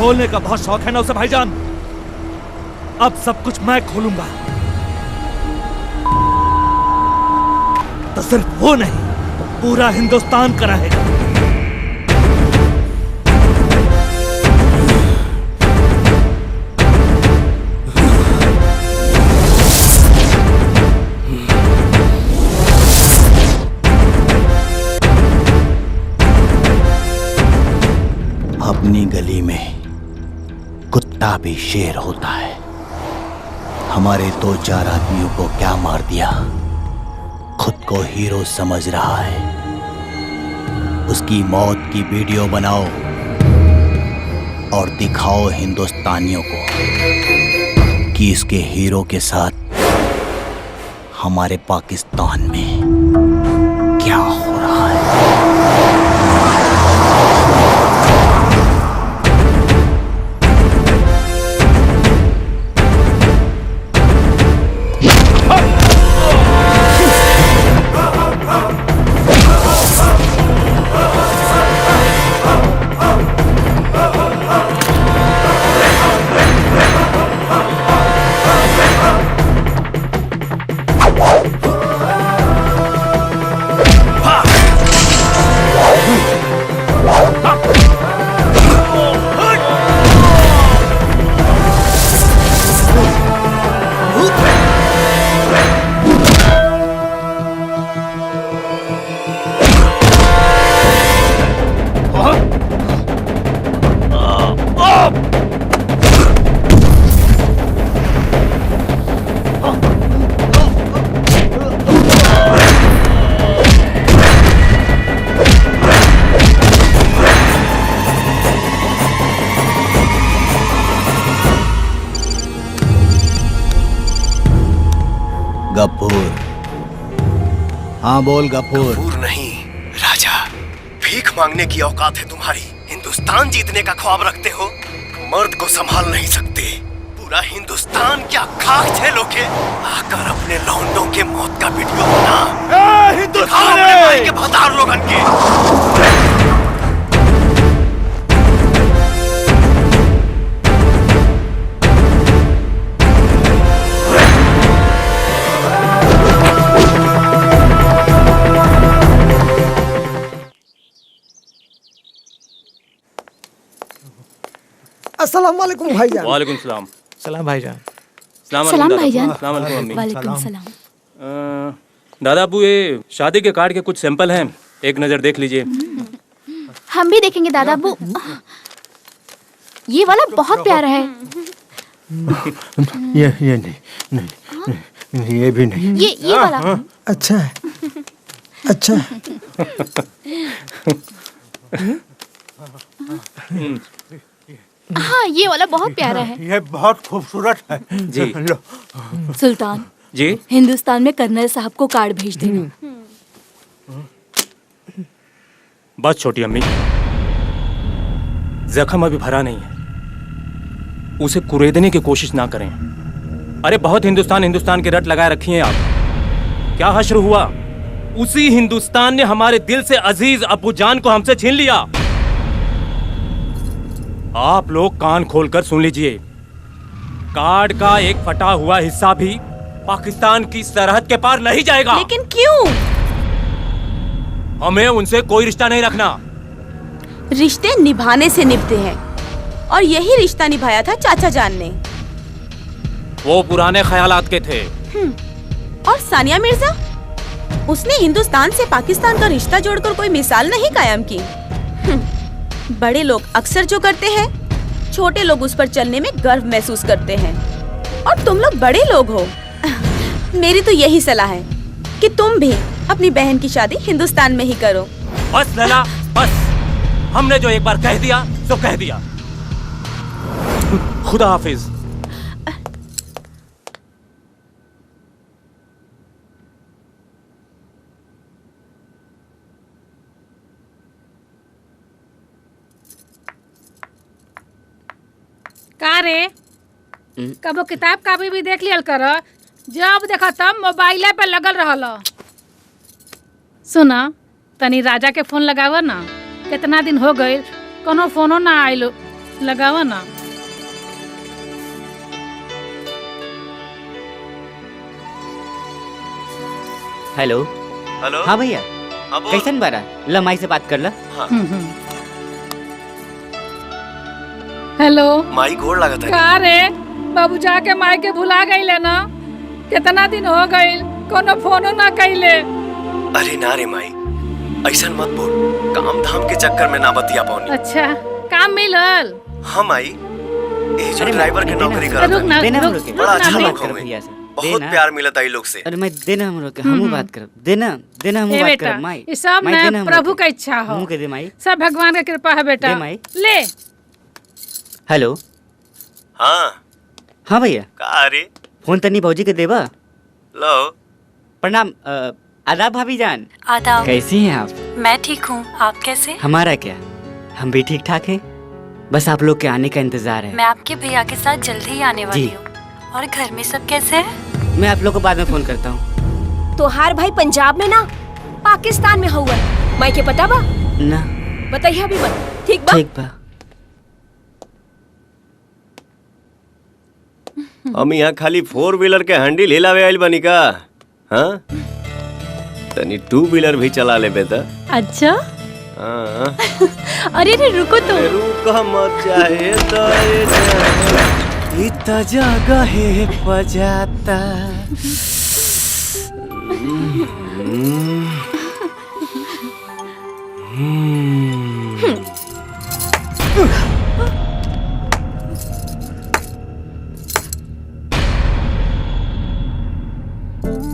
बोलने का बहुत शौक है ना उसे भाईजान। अब सब कुछ मैं खोलूंगा। तो सिर्फ वो नहीं, पूरा हिंदुस्तान का रहेगा। अपनी गली में कुत्ता भी शेर होता है। हमारे 2-4 आदमियों को क्या मार दिया, खुद को हीरो समझ रहा है। उसकी मौत की वीडियो बनाओ और दिखाओ हिंदुस्तानियों को कि इसके हीरो के साथ हमारे पाकिस्तान में क्या हो रहा है। गफूर, हाँ बोल गफूर। गफूर नहीं राजा, भीख मांगने की औकात है तुम्हारी। हिंदुस्तान जीतने का ख्वाब रखते हो, मर्द को संभाल नहीं सकते। पूरा हिंदुस्तान क्या खाक झेलोगे? आकर अपने लौंडों के मौत का वीडियो बना। हिंदुस्तान के भतार लोगन के। अस्सलाम वालेकुम भाईजान। वालेकुम सलाम। सलाम भाईजान। सलाम भाईजान। वालेकुम सलाम। दादा अबू, ये शादी के कार्ड के कुछ सैंपल हैं, एक नजर देख लीजिए। हम भी देखेंगे दादा अबू। ये वाला बहुत प्यारा है। ये नहीं, ये भी नहीं। ये वाला अच्छा है, अच्छा है। हाँ, ये वाला बहुत प्यारा है। ये बहुत खूबसूरत है। जी। लो। सुल्तान जी, हिंदुस्तान में कर्नल साहब को कार्ड भेज देना। बस छोटी अम्मी, जख्म अभी भरा नहीं है, उसे कुरेदने की कोशिश ना करें। अरे बहुत हिंदुस्तान की रट लगाए रखी हैं आप। क्या हश्र हुआ? उसी हिंदुस्तान ने हमारे दिल से अजीज अब्बू जान को हमसे छीन लिया। आप लोग कान खोलकर सुन लीजिए, कार्ड का एक फटा हुआ हिस्सा भी पाकिस्तान की सरहद के पार नहीं जाएगा। लेकिन क्यों? हमें उनसे कोई रिश्ता नहीं रखना। रिश्ते निभाने से निभते हैं, और यही रिश्ता निभाया था चाचा जान ने। वो पुराने ख्यालात के थे। और सानिया मिर्जा, उसने हिंदुस्तान से पाकिस्तान का रिश्ता जोड़कर कोई मिसाल नहीं कायम की। बड़े लोग अक्सर जो करते हैं, छोटे लोग उस पर चलने में गर्व महसूस करते हैं। और तुम लोग बड़े लोग हो। मेरी तो यही सलाह है कि तुम भी अपनी बहन की शादी हिंदुस्तान में ही करो। बस लैला, बस। हमने जो एक बार कह दिया तो कह दिया। खुदा हाफिज। का रे, कबो किताब कापी भी देख लियल कर। जब देखा तब मोबाइल पे लगल रहल। सुना, तनी राजा के फोन लगाव ना। कितना दिन हो गए, कोनो फोनो ना आइलो। लगावा ना। हेलो। हेलो। हाँ भैया। कैसन बारा? लमाई से बात कर ला। हेलो। माई गोड़ लागत है। का रे बाबू जाके माई के भुला गईले ना? कितना दिन हो गईल कोनो फोनो ना कइले। अरे ना रे माई, ऐसा मत बोल। काम धाम के चक्कर में ना बतिया पाऊनी। अच्छा काम मिलल? हाँ माई, ये जो ड्राइवर के नौकरी करता रुक ना, देना रुक, हम लोग बड़ा अच्छा हम लोग बात करब होंगे। भैया से। बहुत प्यार मिलत है लोग से। अरे मैं देना हम लोग के हमू बात करब। देना देना हमू ए बात बेटा, करब माई। ये सब माई, ना देना हम लोग प्रभु के। का इच्छा हो। हमू के दे माई। सब भगवान का कृपा है बेटा। दे माई। ले। हेलो। हाँ। हाँ भैया। का रे? फोन तनी भौजी के देबा। लो। प्रणाम। आदाब भाभी जान। आदाब। कैसी हैं आप? मैं ठीक हूँ, आप कैसे? हमारा क्या, हम भी ठीक ठाक हैं। बस आप लोग के आने का इंतजार है। मैं आपके भैया के साथ जल्दी ही आने वाली जी। हूँ। और घर में सब कैसे हैं? मैं आप लोग को बाद में फोन करता हूँ। तोहार भाई पंजाब में ना पाकिस्तान में हुआ है। माई के पता बा? ना। बताइए अभी मत। ठीक बा? ठीक बा। हम यहाँ खाली 4 व्हीलर के हैंडल हिलावे आइल बनी का? हाँ? तनी 2 व्हीलर भी चला ले बेटा। अच्छा। हाँ। अरे रे रुको तो। रुको मत जाए तो इतना जगह है बजाता।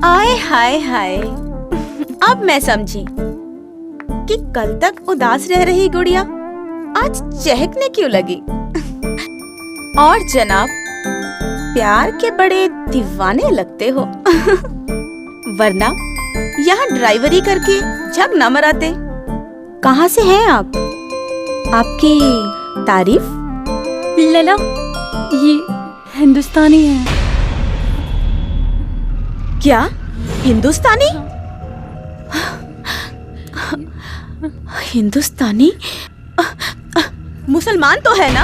आए हाय हाय, अब मैं समझी कि कल तक उदास रह रही गुड़िया आज चहकने क्यों लगी। और जनाब प्यार के बड़े दीवाने लगते हो। वरना यहाँ ड्राइवरी करके जब न मराते। कहाँ से हैं आप? आपकी तारीफ? लला ये हिंदुस्तानी है। क्या हिंदुस्तानी? हिंदुस्तानी? मुसलमान तो है ना?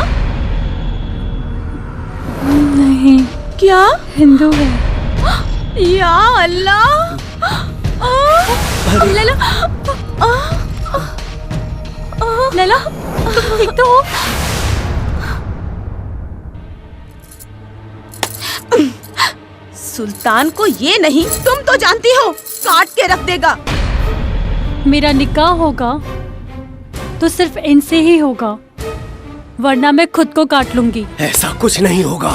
नहीं। क्या? हिंदू है। या अल्लाह। लला लला तुम ठीक तो हो? सुल्तान को ये नहीं, तुम तो जानती हो काट के रख देगा। मेरा निकाह होगा तो सिर्फ इनसे ही होगा, वरना मैं खुद को काट लूंगी। ऐसा कुछ नहीं होगा।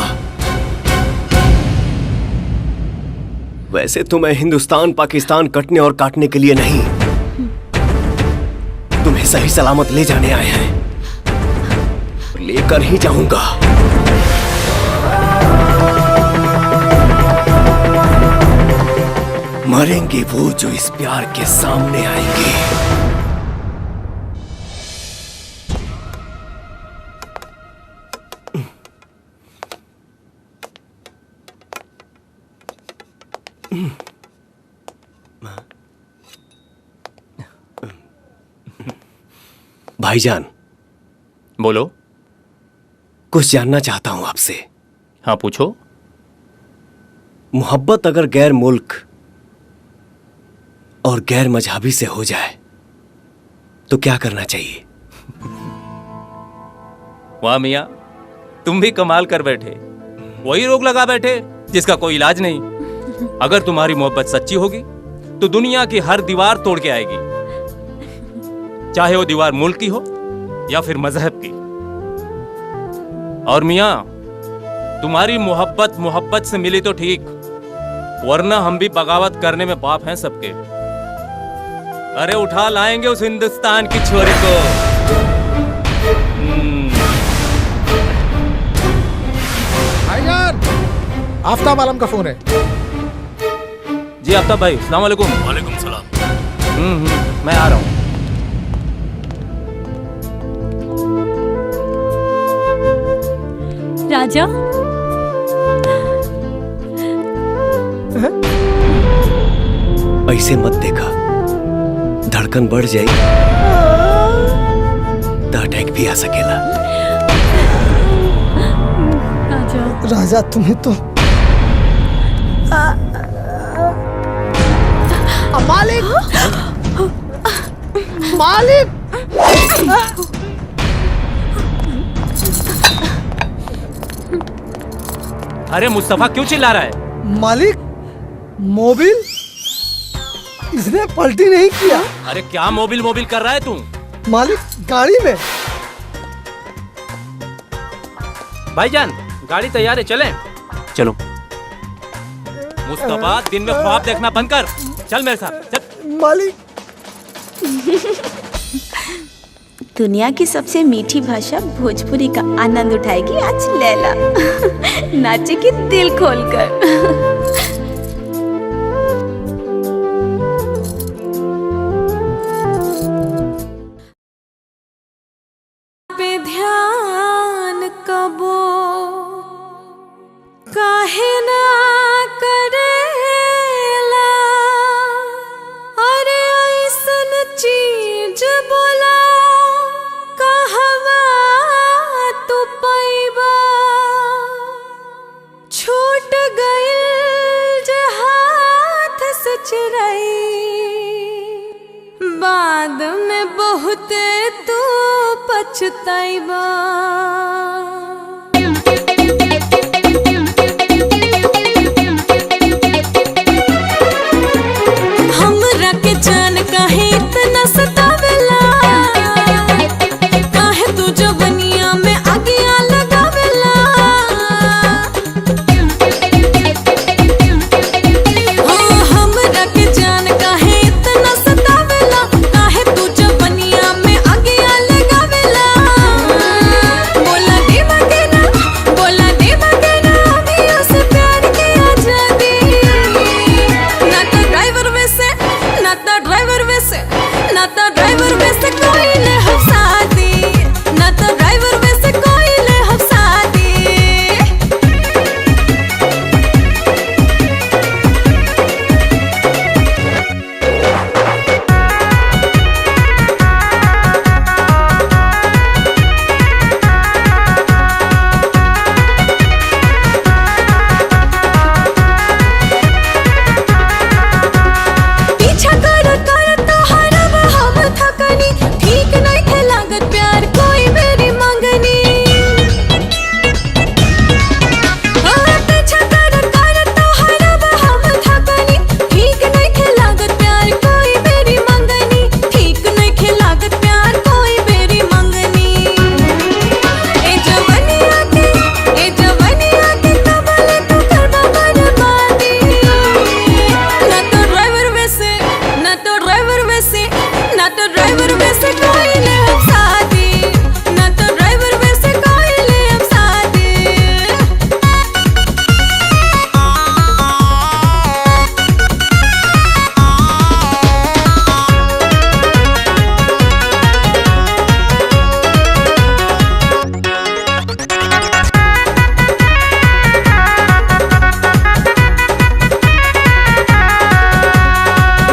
वैसे तो मैं हिंदुस्तान पाकिस्तान कटने और काटने के लिए नहीं, तुम्हें सही सलामत ले जाने आए हैं। लेकर ही जाऊंगा। मरेंगे वो जो इस प्यार के सामने आएंगे। भाईजान। बोलो। कुछ जानना चाहता हूं आपसे। हाँ पूछो। मोहब्बत अगर गैर मुल्क और गैर मजहबी से हो जाए तो क्या करना चाहिए? वाह मियां, तुम भी कमाल कर बैठे। वही रोग लगा बैठे जिसका कोई इलाज नहीं। अगर तुम्हारी मोहब्बत सच्ची होगी तो दुनिया की हर दीवार तोड़ के आएगी, चाहे वो दीवार मुल्क की हो या फिर मजहब की। और मियां, तुम्हारी मोहब्बत से मिली तो ठीक, वरना हम भी बगावत करने में बाप हैं सबके। अरे उठा लाएंगे उस हिंदुस्तान की छोरी को। भाईजान, आफ्ताब आलम का फोन है। जी आफ्ताब भाई, अस्सलाम वालेकुम। वालेकुम सलाम। मैं आ रहा हूँ। राजा, ऐसे मत देखा, धड़कन बढ़ जाए तो अटैक भी आ सकेला। राजा तुम्हें तो मालिक मालिक अरे मुस्तफा क्यों चिल्ला रहा है? मालिक मोबिल इसने पलटी नहीं किया। अरे क्या मोबिल मोबिल कर रहा है तू? मालिक गाड़ी में। भाईजान गाड़ी तैयार है, चलें? चलो। मुस्तफा दिन में ख्वाब देखना बंद कर, चल मेरे साथ चल। मालिक दुनिया की सबसे मीठी भाषा भोजपुरी का आनंद उठाएगी आज लैला। नाचेगी दिल खोलकर। पे ध्यान कबो काहे ना करेला, अरे ऐसन चीज बोला कहवा तू पैबा, छूट गइल जे हाथ से चिरई, बाद में बहुते तू पछताइबा। हमरा के जान काहे इतना सतावेला, काहे तू जवनिया में आगिया लगावेला। हाँ हमरा के जान काहे इतना सतावेला, काहे तू जवनिया में आगिया लगावेला। बोला देवा के ना अभी उसे प्यार की आजादी, ना तो ड्राइवर वैसे कोई ले हम साथी, ना तो ड्राइवर वैसे कोई ले हम साथी। पीछा कर तो हरब हम थकनी, ठीक नहीं थे लागत प्यार कोई मेरी मंगनी। पीछा कर तो हरब हम थकनी, ठीक नहीं थे लागत प्यार कोई मेरी मंगनी, ठीक नहीं थे लागत प्यार कोई मेरी मंगनी। ए जवनिया के कबल तू करबा बर्बादी, ना तो ड्राइवर वैसे कोई ले हम साथी, ना तो ड्राइवर वैसे कोई ले हम साथी।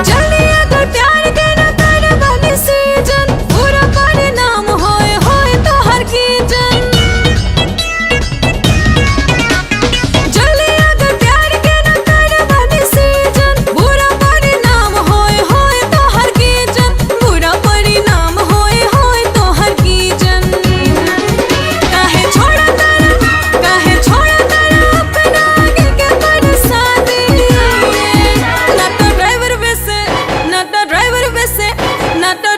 जल्दी अगर प्यार के न कर बनी सीजन, पूरा परिणाम होए तो हर की जन। जल्दी अगर प्यार के न कर बनी सीजन, पूरा परिणाम होए तो हर की जन, पूरा परिणाम होए तो हर की जन। काहे छोड़ा तारा अपना आगे के बरसाती, ना तो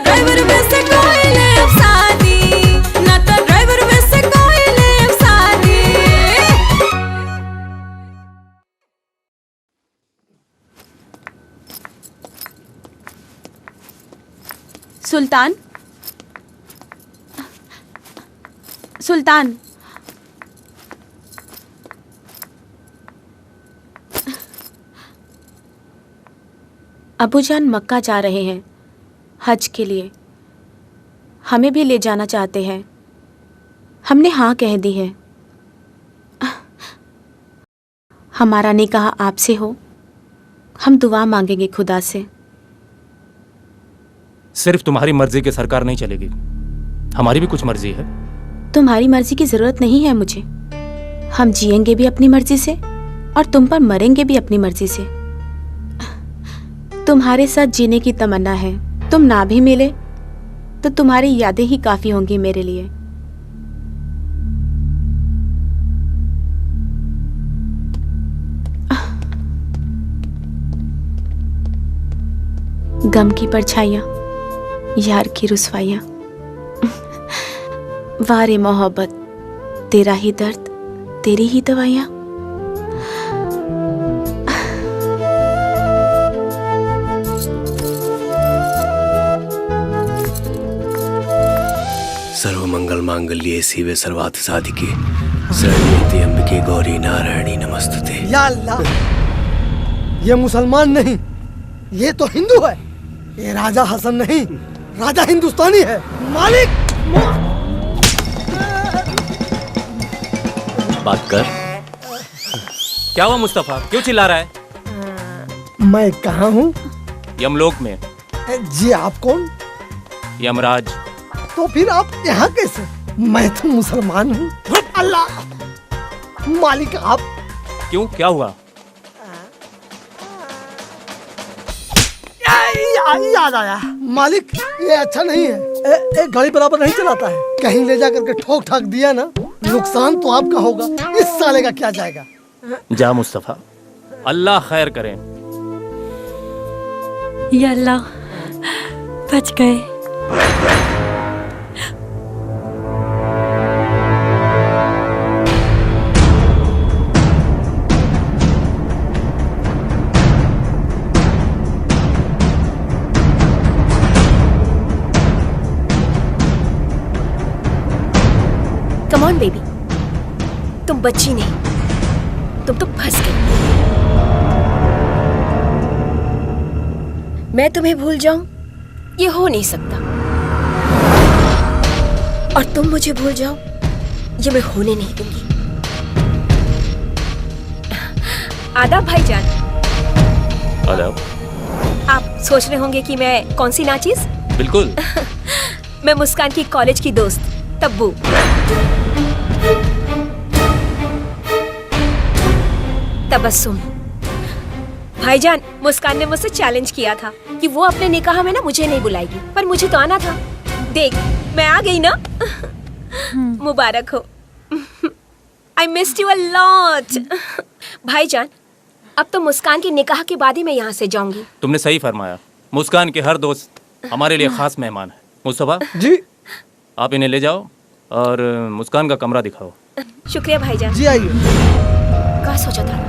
ड्राइवर वैसे कोई ले अब साथी, ना तो ड्राइवर वैसे कोई ले अब साथी। सुल्तान अबूजान मक्का जा रहे हैं हज के लिए, हमें भी ले जाना चाहते हैं। हमने हाँ कह दी है। हमारा निकाह आपसे हो, हम दुआ मांगेंगे खुदा से। सिर्फ तुम्हारी मर्जी की सरकार नहीं चलेगी, हमारी भी कुछ मर्जी है। तुम्हारी मर्जी की जरूरत नहीं है मुझे, हम जिएंगे भी अपनी मर्जी से और तुम पर मरेंगे भी अपनी मर्जी से। तुम्हारे साथ जीने की तमन्ना है। तुम ना भी मिले तो तुम्हारी यादें ही काफी होंगी मेरे लिए। गम की परछाइयां, यार की रुसवाइयां, वारे मोहब्बत, तेरा ही दर्द, तेरी ही दवाइयां। सर्वमंगल मांगल्ये शिवे सर्वार्थ साधिके शरण्ये अंबिके गौरी नारायणी नमस्तुते। या अल्लाह, ये मुसलमान नहीं, ये तो हिंदू है। ये राजा हसन नहीं, राजा हिंदुस्तानी है। मालिक बात कर। क्या हुआ मुस्तफा, क्यों चिल्ला रहा है? मैं कहाँ हूँ? यमलोक में। जी आप कौन? यमराज। तो फिर आप यहाँ कैसे? मैं तो मुसलमान हूँ। अल्लाह, मालिक आप। क्यों, क्या हुआ? याद आया मालिक, ये अच्छा नहीं है। एक गाड़ी बराबर नहीं चलाता है। कहीं ले जा करके ठोक ठाक दिया ना, नुकसान तो आपका होगा, इस साले का क्या जाएगा। जा मुस्तफा, अल्लाह खैर करे। या अल्लाह, बच गए। कम ऑन बेबी, तुम बच्ची नहीं, तुम तो फंस गई। मैं तुम्हें भूल जाऊं, ये हो नहीं सकता। और तुम मुझे भूल जाओ, ये मैं होने नहीं दूंगी। आदाब भाईजान। आदाब। आप सोच रहे होंगे कि मैं कौन सी नाचीज? बिल्कुल। मैं मुस्कान की कॉलेज की दोस्त तब्बू। तबस्सुम। भाईजान, मुस्कान ने मुझसे चैलेंज किया था कि वो अपने निकाह में ना मुझे नहीं बुलाएगी, पर मुझे तो आना था। देख, मैं आ गई ना। मुबारक हो। I missed you a lot। भाईजान, अब तो मुस्कान की निकाह के बाद ही मैं यहाँ से जाऊंगी। तुमने सही फरमाया। मुस्कान के हर दोस्त हमारे लिए खास मेहमान है। मुस्तफा जी, आप इन्हें ले जाओ और मुस्कान का कमरा दिखाओ। शुक्रिया भाईजान। जी आइए। क्या सोचा था?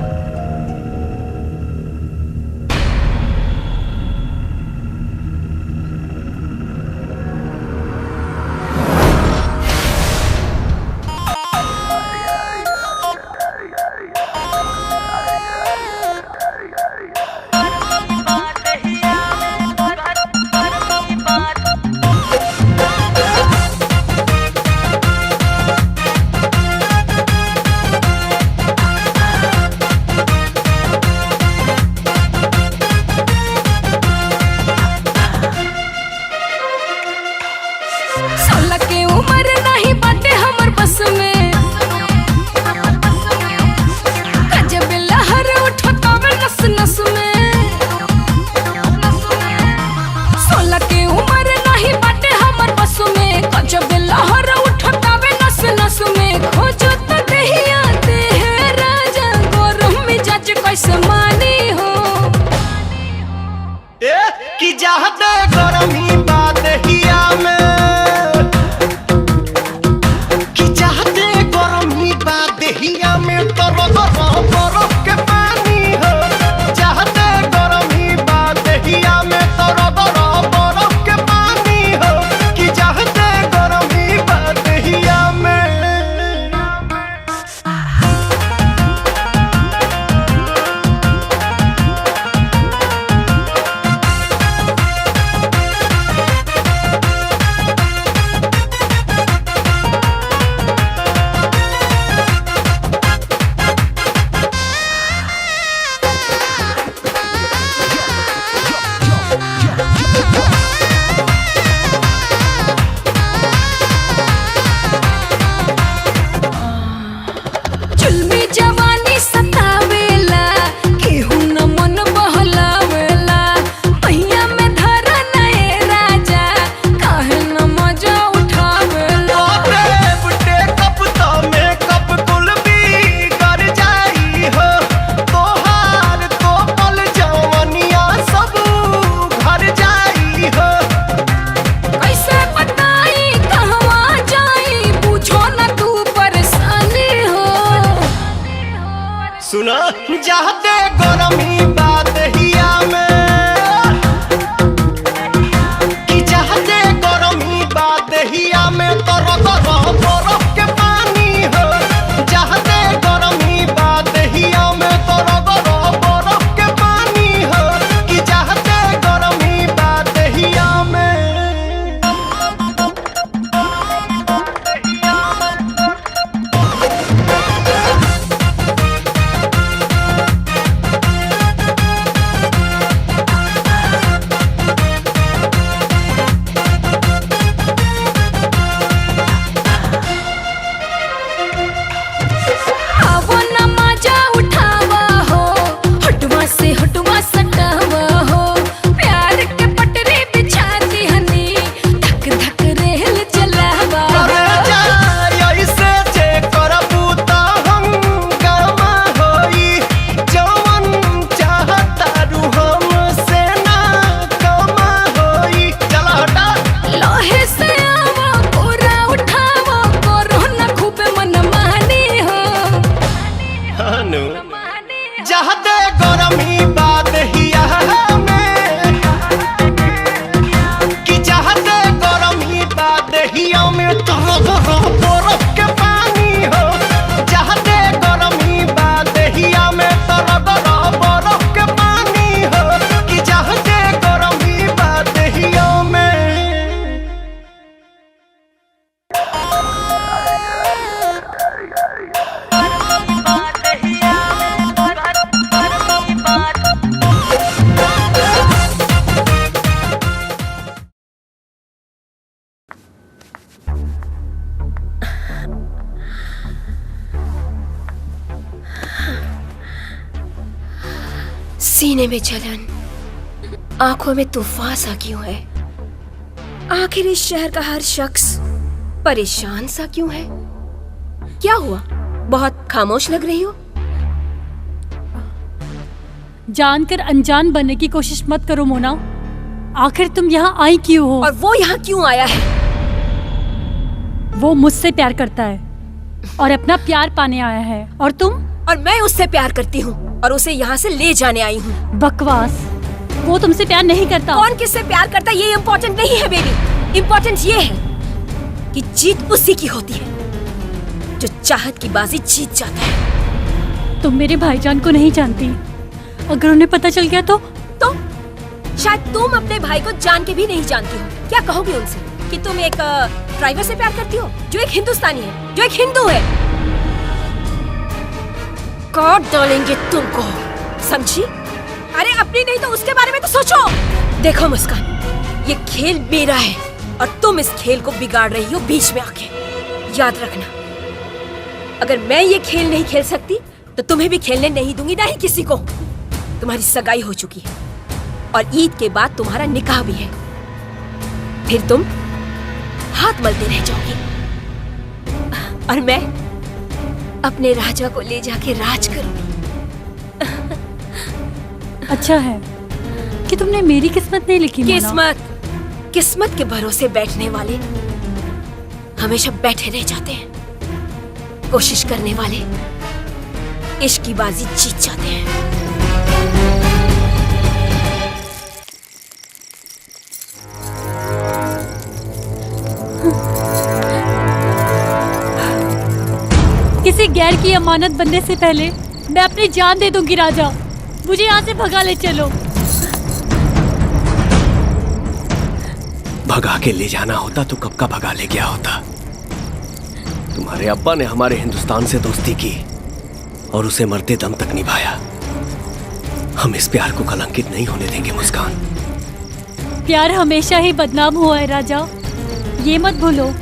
जाते गरमी बात हिया में कि जाते गरमी बात हिया में तो बरफ के पानी हो जाते गरमी बात हिया में तो बरफ के पानी हो कि जाते गरमी बात हिया में आवो न मजा उठावा हो हटवा से हटवा सटावा हो प्यार के पटरी बिछा दी हनी धक धक रेल चलावा अरे जा ऐसे जे करबू त हम गमा होई जवन चाहता रू हमसे ना कमा होई चल हटा लोहे से आवा पूरा उठावा करो न खूब मन मानी हो हनु जाते गरमी बात हिया में कि जाते गरमी बात हिया में तो बरफ के पानी हो जाते गरमी बात हिया में तो बरफ के पानी हो कि जाते गरमी बात हिया में सीने में जलन, आंखों में तूफान सा क्यों है? आखिर इस शहर का हर शख्स परेशान सा क्यों है? क्या हुआ? बहुत खामोश लग रही हो। जानकर अनजान बनने की कोशिश मत करो मोना। आखिर तुम यहाँ आई क्यों हो? और वो यहाँ क्यों आया है? वो मुझसे प्यार करता है और अपना प्यार पाने आया है। और तुम? और मैं उससे प्यार करती हूँ और उसे यहाँ से ले जाने आई हूँ। बकवास। वो तुमसे प्यार नहीं करता। कौन किससे प्यार करता ये इम्पोर्टेंट नहीं है बेबी। इम्पोर्टेंट ये है कि जीत उसी की होती है जो चाहत की बाजी जीत जाता है। तुम मेरे भाईजान को नहीं जानती। अगर उन्हें पता चल गया तो शायद तुम अपने भाई को जान के भी नहीं जानती हो। क्या कहोगे उनसे कि तुम एक ड्राइवर से प्यार करती हो जो एक हिंदुस्तानी है, जो एक हिंदू है? काट डालेंगे तुमको, समझी? अरे अपनी नहीं तो उसके बारे में तो सोचो। देखो मुस्कान, ये खेल मेरा है और तुम इस खेल को बिगाड़ रही हो बीच में आके। याद रखना, अगर मैं ये खेल नहीं खेल सकती तो तुम्हें भी खेलने नहीं दूंगी, ना ही किसी को। तुम्हारी सगाई हो चुकी है और ईद के बाद तुम्हारा निकाह भी है। फिर तुम हाथ मलते रह जाओगी और मैं अपने राजा को ले जाके राज करूंगी। अच्छा है कि तुमने मेरी किस्मत नहीं लिखी। किस्मत के भरोसे बैठने वाले हमेशा बैठे रह जाते हैं। कोशिश करने वाले इश्क की बाजी जीत जाते हैं। किसी गैर की अमानत बनने से पहले मैं अपनी जान दे दूंगी राजा। मुझे यहाँ से भगा ले चलो। भगा के ले जाना होता तो कब का भगा ले गया होता। तुम्हारे अब्बा ने हमारे हिंदुस्तान से दोस्ती की और उसे मरते दम तक निभाया। हम इस प्यार को कलंकित नहीं होने देंगे मुस्कान। प्यार हमेशा ही बदनाम हुआ है राजा, ये मत भूलो।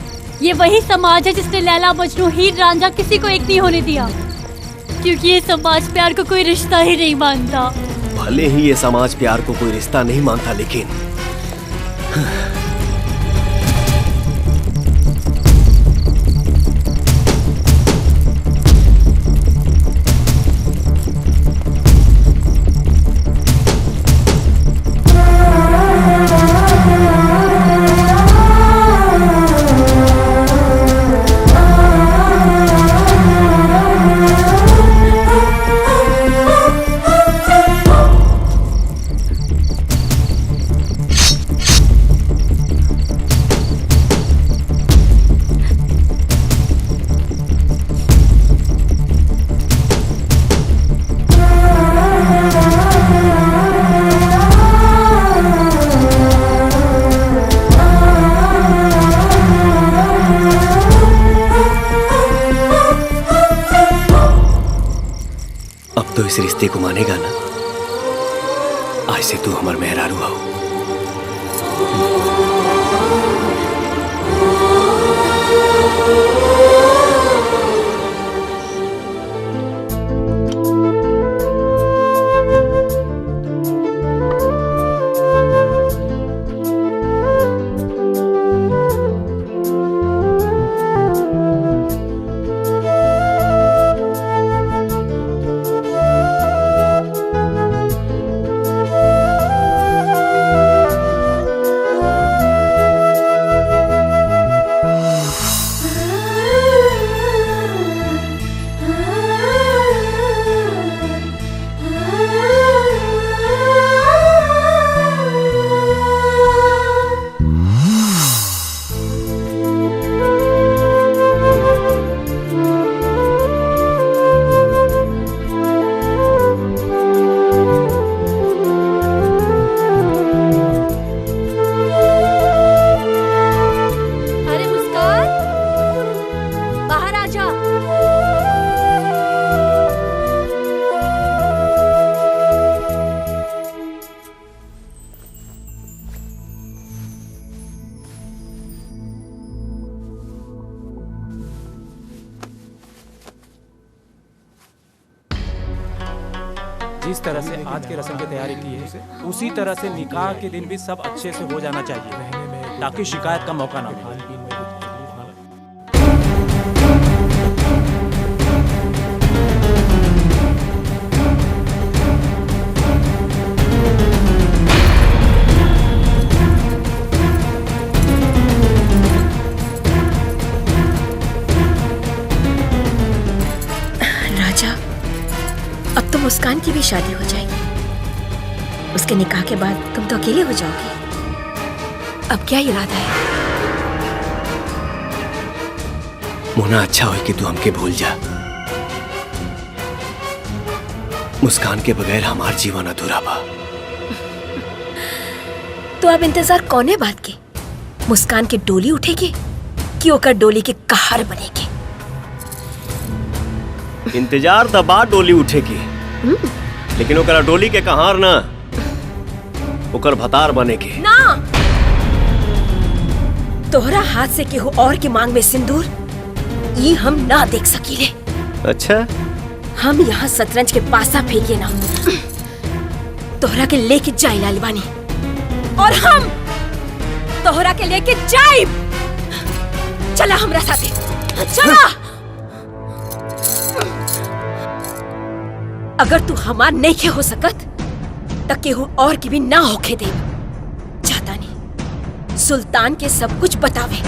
ये वही समाज है जिसने लैला मजनू हीर रांझा किसी को एक नहीं होने दिया, क्योंकि ये समाज प्यार को कोई रिश्ता ही नहीं मानता। भले ही ये समाज प्यार को कोई रिश्ता नहीं मानता, लेकिन तो इस रिश्ते को मानेगा ना? आज से तू हमार मेहरारू हो। जिस तरह से आज के रस्म की तैयारी की है उसी तरह से निकाह के दिन भी सब अच्छे से हो जाना चाहिए ताकि शिकायत का मौका ना मिले। अब तो मुस्कान की भी शादी हो जाएगी। उसके निकाह के बाद तुम तो अकेले हो जाओगे। अब क्या इरादा है? मोना, अच्छा हो कि तू हमके भूल जा। मुस्कान के बगैर हमार जीवन अधूरा बा। तो अब इंतजार कौने बात के? मुस्कान की डोली उठेगी कि ओकर डोली के कहार बनेगी? इंतजार तो बाद डोली उठेगी, लेकिन ओकरा डोली के कहार ना, ओकर भतार बनेगी। ना, तोहरा हाथ से केहू और की मांग में सिंदूर ये हम ना देख सकीले। अच्छा, हम यहाँ शतरंज के पासा फेंकिए ना, तोहरा के लेके जाए लालवानी, और हम तोहरा के लेके जाए। चला हमरा साथे, चला। अगर तू हमार नहीं हो सकत तक केहू और की भी ना होके दे। चाहता नहीं सुल्तान के सब कुछ बतावे।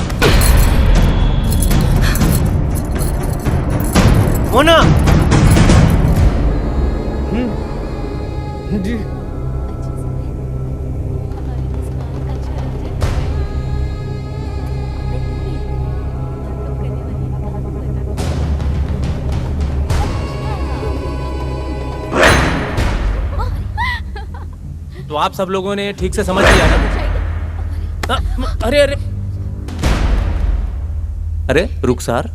मोना, जी तो आप सब लोगों ने ठीक से समझ लिया ना? अरे अरे अरे रुखसार,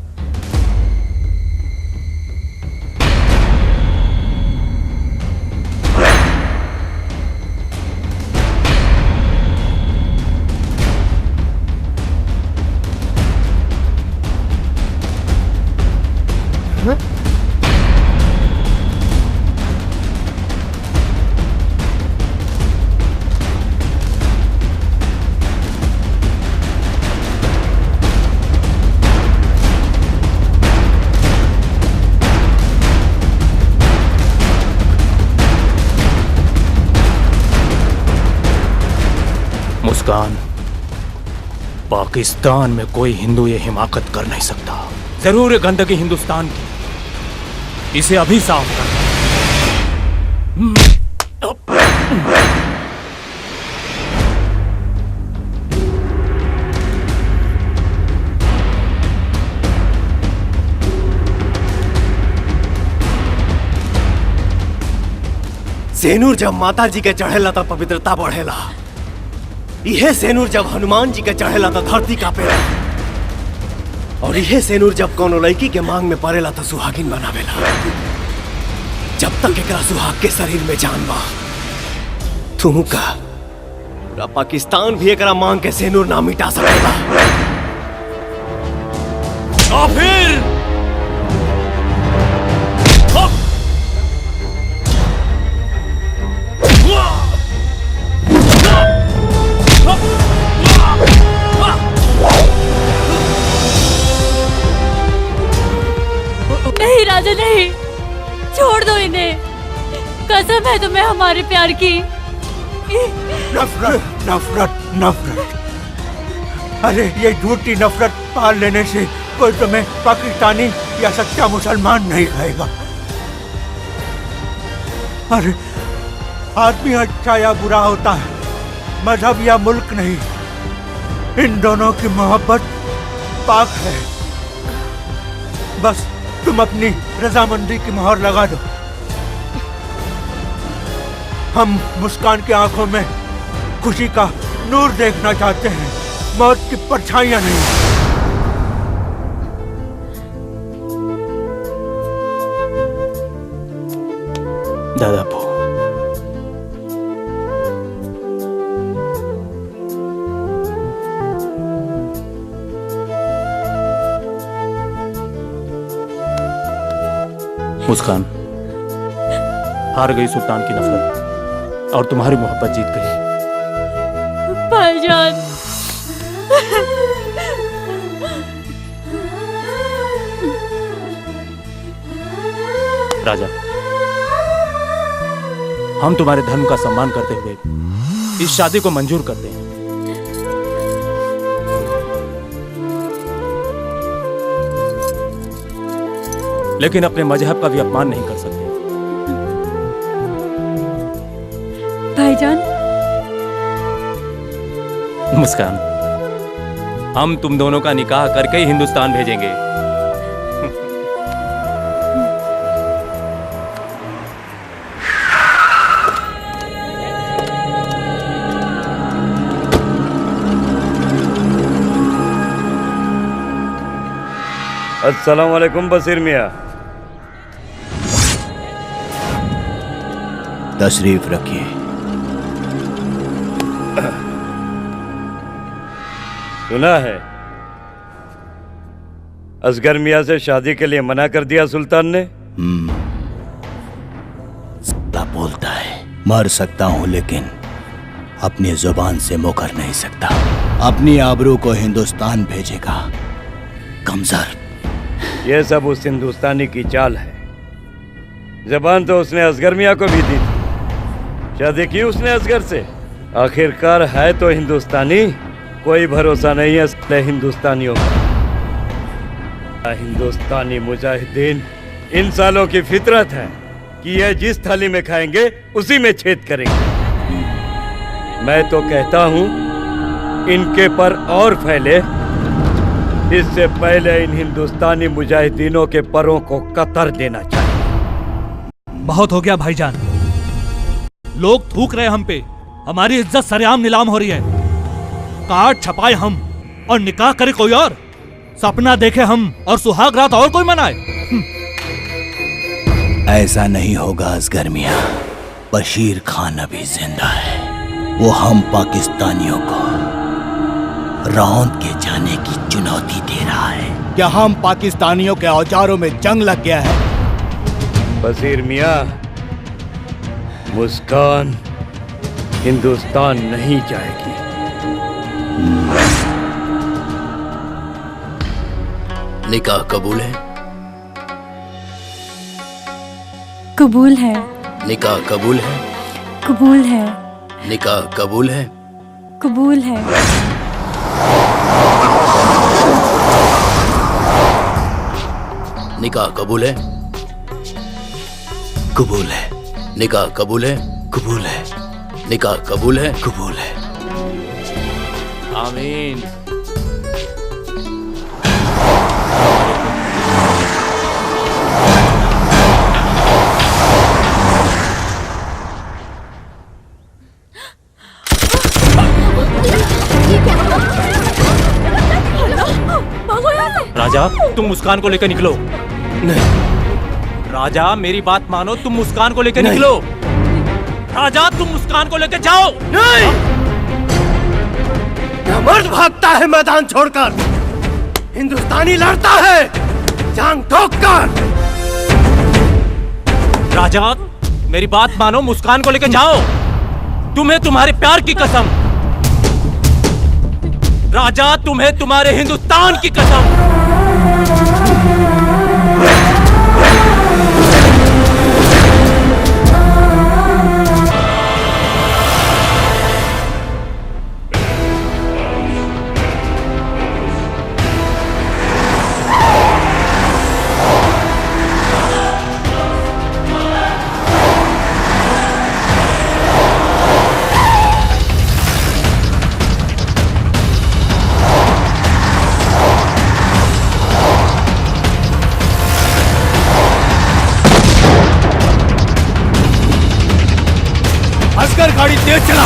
मुस्कान, पाकिस्तान में कोई हिंदू ये हिमाकत कर नहीं सकता। जरूर ये गंदगी हिंदुस्तान की, इसे अभी साफ कर। सेनूर जब माता जी के चढ़ेला तो पवित्रता बढ़ेला। यह सेनूर जब हनुमान जी के चढ़ेला तो धरती कापेला, और यह सेनूर जब कोनो लड़की के मांग में पड़ेला तो सुहागिन बनावेला। जब तक एक सुहाग के शरीर में जान बा तू का पूरा पाकिस्तान भी एक मांग के सेनूर ना मिटा सकेगा। तो फिर नहीं राजा नहीं, छोड़ दो इन्हें, कसम है तुम्हें हमारे प्यार की। नफरत नफरत नफरत, अरे ये झूठी नफरत पाल लेने से कोई तुम्हें पाकिस्तानी या सच्चा मुसलमान नहीं कहेगा। अरे आदमी अच्छा या बुरा होता है, मजहब या मुल्क नहीं। इन दोनों की मोहब्बत पाक है। बस तुम अपनी रजामंदी की मोहर लगा दो। हम मुस्कान की आंखों में खुशी का नूर देखना चाहते हैं, मौत की परछाइयां नहीं। दादा पो मुस्कान, हार गई सुल्तान की नफरत और तुम्हारी मोहब्बत जीत गई। भाईजान, राजा, हम तुम्हारे धर्म का सम्मान करते हुए इस शादी को मंजूर करते हैं। लेकिन अपने मजहब का भी अपमान नहीं कर सकते। भाईजान, मुस्कान, हम तुम दोनों का निकाह करके ही हिंदुस्तान भेजेंगे। अस्सलाम वालेकुम बसीर मियाँ। तशरीफ रखिए। सुना है असगर मियाँ से शादी के लिए मना कर दिया सुल्तान ने। साला बोलता है मर सकता हूं लेकिन अपनी जुबान से मुकर नहीं सकता। अपनी आबरू को हिंदुस्तान भेजेगा कमजर। ये सब उस हिंदुस्तानी की चाल है। जबान तो उसने असगर मियाँ को भी दी थी, शादी की उसने असगर से। आखिरकार है तो हिंदुस्तानी, कोई भरोसा नहीं है हिंदुस्तानियों का। हिंदुस्तानी मुजाहिदीन इन सालों की फितरत है कि ये जिस थाली में खाएंगे उसी में छेद करेंगे। मैं तो कहता हूँ इनके पर और फैले, इससे पहले इन हिंदुस्तानी मुजाहिदीनों के परों को कतर देना चाहिए। बहुत हो गया भाईजान, लोग थूक रहे हम पे, हमारी इज्जत सरेआम नीलाम हो रही है। काट छपाए हम और निकाह करे कोई और, सपना देखे हम और सुहाग रात और कोई मनाए। ऐसा नहीं होगा असगर मियां। बशीर खान अभी जिंदा है, वो हम पाकिस्तानियों को रौंद के जाने की चुनौती दे रहा है। क्या हम पाकिस्तानियों के औजारों में जंग लग गया है? बशीर मियाँ, मुस्कान हिंदुस्तान नहीं जाएगी। निकाह कबूल है? कबूल है। निकाह कबूल है? कबूल है। निकाह कबूल है? कबूल है। निकाह कबूल है? कबूल है। निकाह कबूल है? कबूल है। निकाह कबूल है? कबूल है। आमीन। राजा, तुम मुस्कान को लेकर निकलो। नहीं, राजा मेरी बात मानो, तुम मुस्कान को लेकर निकलो। राजा तुम मुस्कान को लेकर जाओ। नहीं, मर्द भागता है मैदान छोड़कर, हिंदुस्तानी लड़ता है जान ठोककर। राजा मेरी बात मानो, मुस्कान को लेकर जाओ। तुम्हें तुम्हारे प्यार की कसम। राजा तुम्हें तुम्हारे हिंदुस्तान की कसम। असगर गाड़ी तेज चला।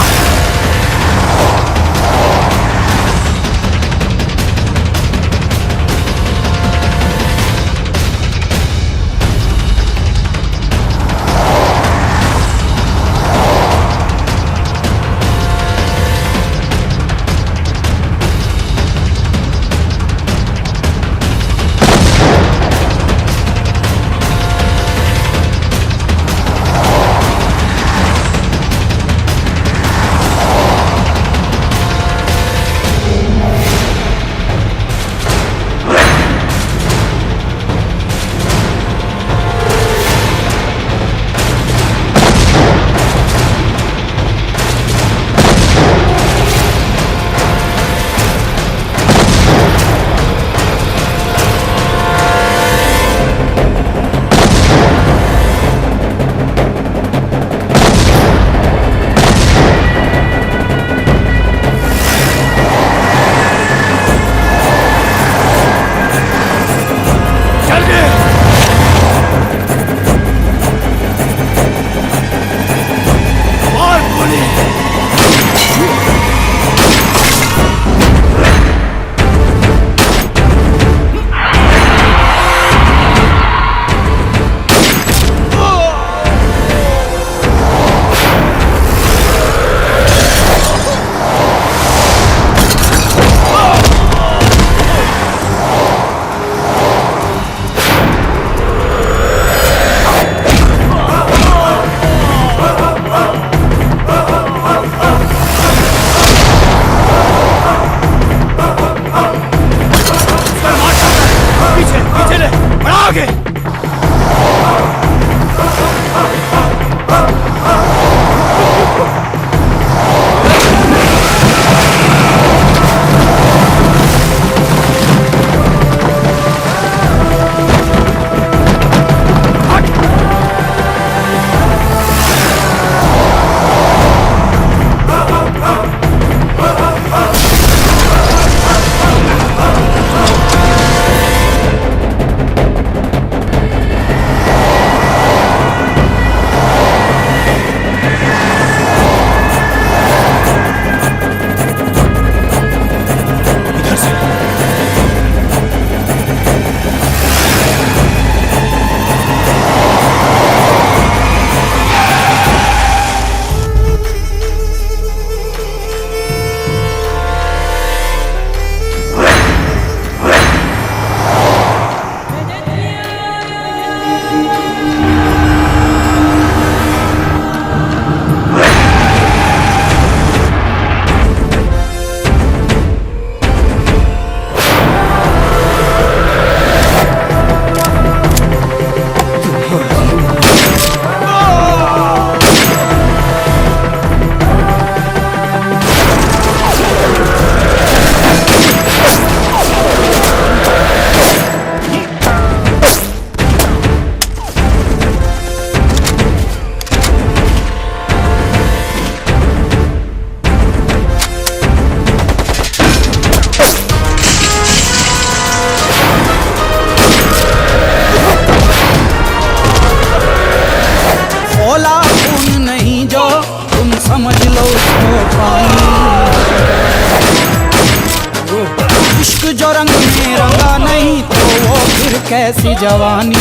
इश्क जो रंग में रंगा नहीं तो वो फिर कैसी जवानी।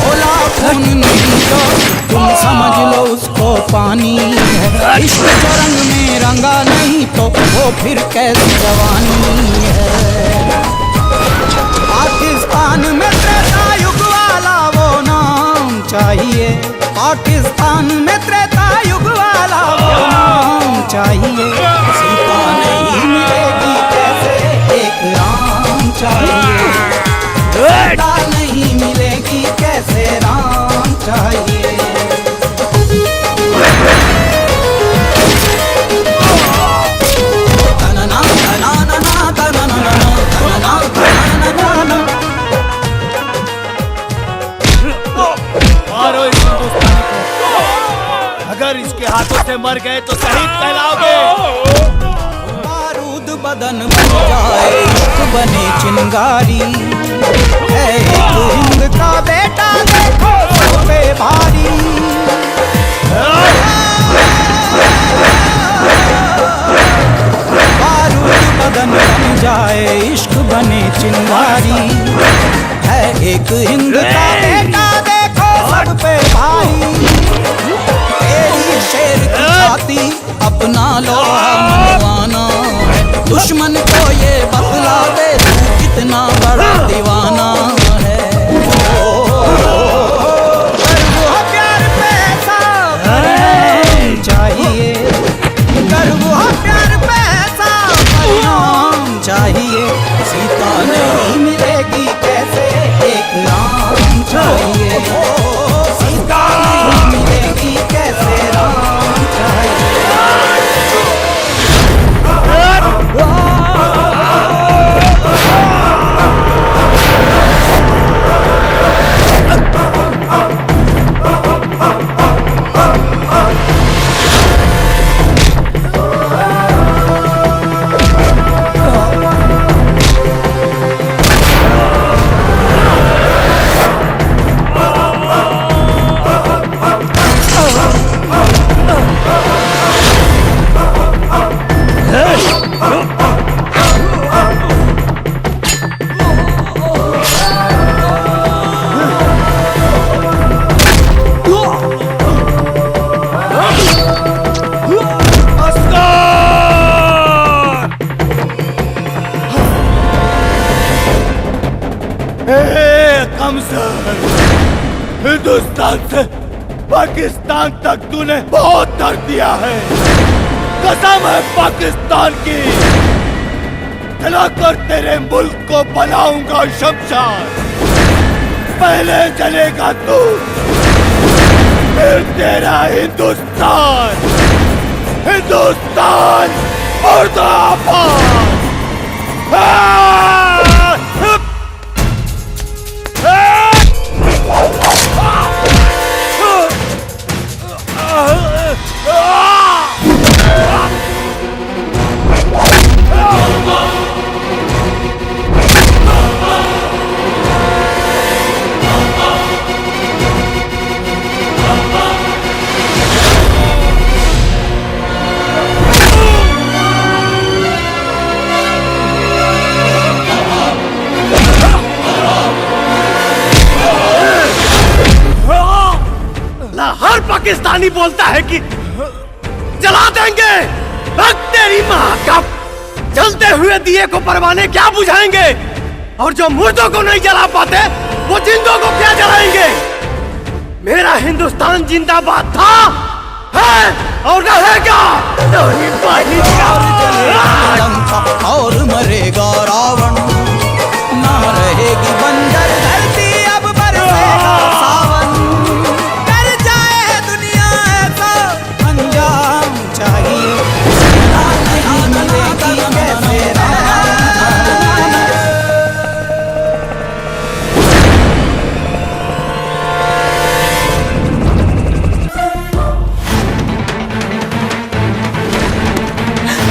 खोला खून नहीं तो तुम समझ लो उसको पानी है। इश्क जो रंग में रंगा नहीं तो वो फिर कैसी जवानी है। पाकिस्तान में त्रेता युग वाला वो नाम चाहिए। पाकिस्तान में त्रेता युग वाला वो नाम चाहिए। सीता नहीं मिलेगी कैसे एक राम चाहिए। सीता नहीं मिलेगी कैसे राम चाहिए। मारो इस हिंदुस्तानी को। अगर इसके हाथों से मर गए तो शहीद कहलाओगे। बारूद बदन बन जाए इश्क बने चिंगारी है। एक हिंद का बेटा देखो सब पे भारी। बारूद बदन बन जाए इश्क बने चिंगारी है। एक हिंद का बेटा देखो सब पे भारी। तेरी शेर की छाती अपना लोहा मनवाना है। दुश्मन को ये बतला दे तू कितना बड़ा दीवाना है। गर्व प्यार पैसा परिणाम चाहिए। गर्व प्यार पैसा परिणाम चाहिए। सीता नहीं मिलेगी कैसे एक राम चाहिए। सीता नहीं मिलेगी कैसे राम चाहिए। हिंदुस्तान से पाकिस्तान तक तूने बहुत दर्द दिया है। कसम है पाकिस्तान की, जलाकर तेरे मुल्क को बनाऊंगा शमशान। पहले जलेगा तू, फिर तेरा हिंदुस्तान। हिंदुस्तान मुर्दाबाद। हर पाकिस्तानी बोलता है कि जला देंगे। तेरी माँ का जलते हुए दिए को परवाने क्या बुझाएंगे। और जो मुर्दों को नहीं जला पाते वो जिंदों को क्या जलाएंगे। मेरा हिंदुस्तान जिंदाबाद था, है और रहेगा। और मरेगा रावण, ना रहेगी बंजर धरती, अब बरसेगा सावन। कर जाए दुनिया ऐसा अंजाम चाहिए। नहीं मिलेगी कैसे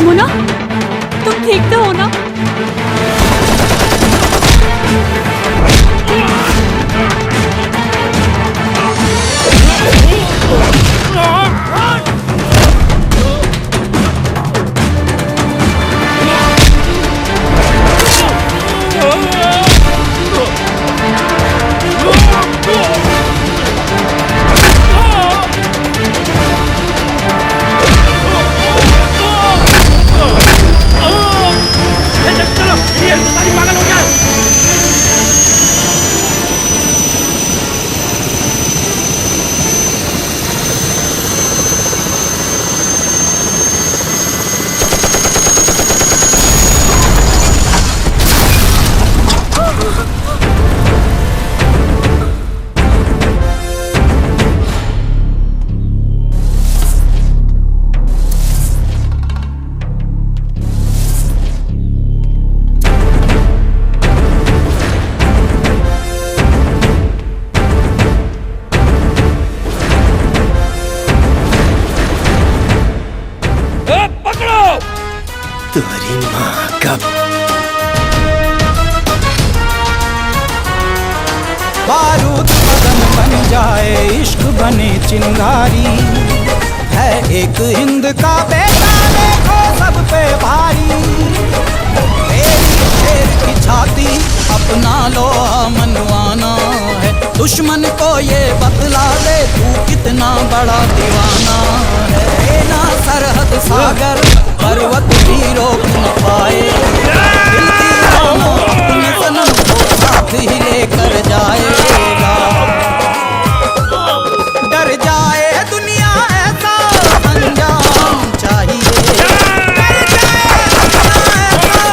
मोना, तुम ठीक तो हो ना? कब बारूद बदन बन जाए इश्क बने चिंगारी है एक हिंद का बेटा देखो सब पे भारी तेरी शेर की छाती अपना लो मनवाना है दुश्मन को ये बतला दे तू कितना बड़ा दीवाना है ना सरहद सागर पर्वत भी रोक न पाए दिल की राना अपने सनम को साथ ही लेकर जाएगा डर जाए दुनिया ऐसा अंजाम चाहिए डर जाए दुनिया ऐसा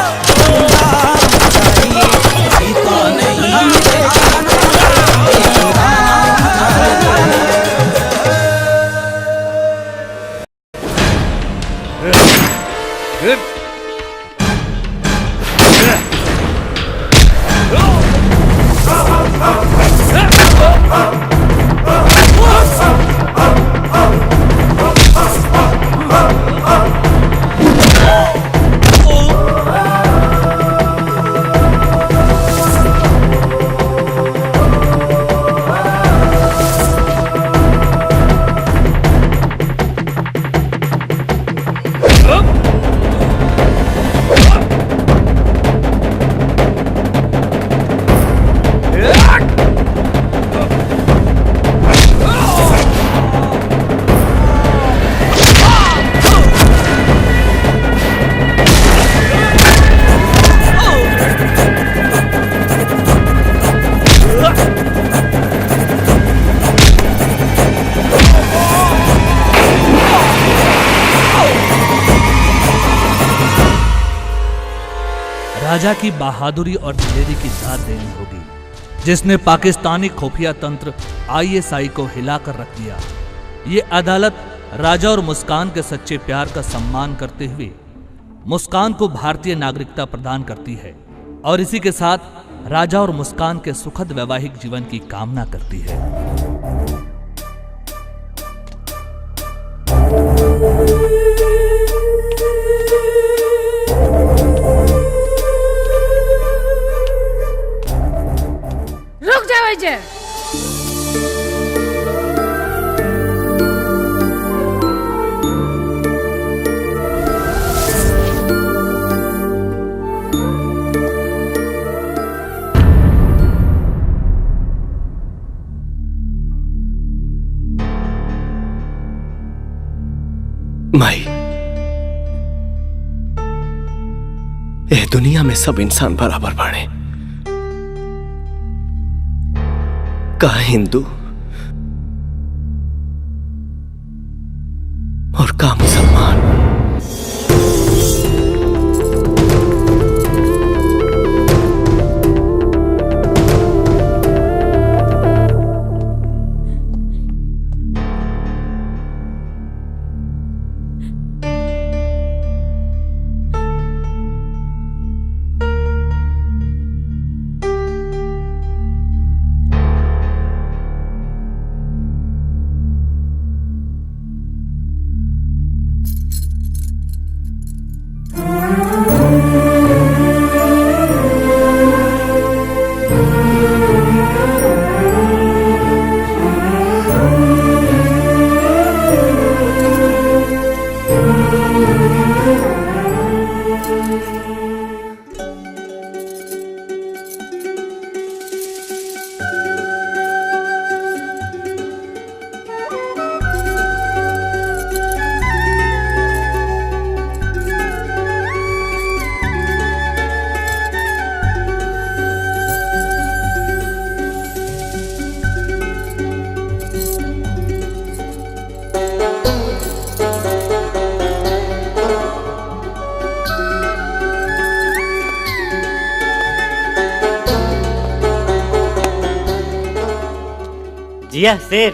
अंजाम चाहिए सीता नहीं राजा की बहादुरी और दिलेरी की दाद देनी होगी, जिसने पाकिस्तानी खुफिया तंत्र ISI को हिलाकर रख दिया। ये अदालत राजा और मुस्कान के सच्चे प्यार का सम्मान करते हुए मुस्कान को भारतीय नागरिकता प्रदान करती है और इसी के साथ राजा और मुस्कान के सुखद वैवाहिक जीवन की कामना करती है। रुक जाओ इजे। माई, ये दुनिया में सब इंसान बराबर बाड़े, का हिंदू और का मुसलमान। जिया शेर,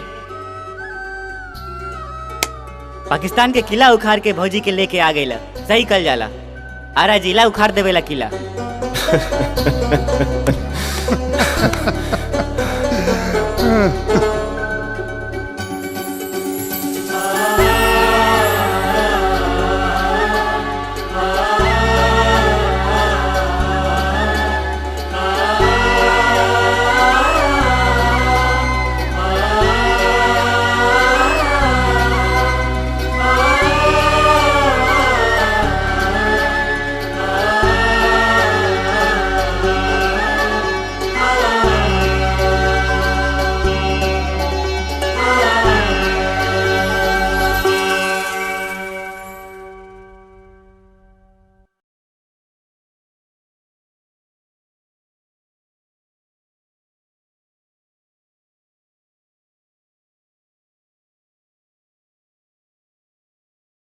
पाकिस्तान के किला उखाड़ के भौजी के लेके आ गईला, सही कल जाला। आरा जिला उखाड़ देवेला किला।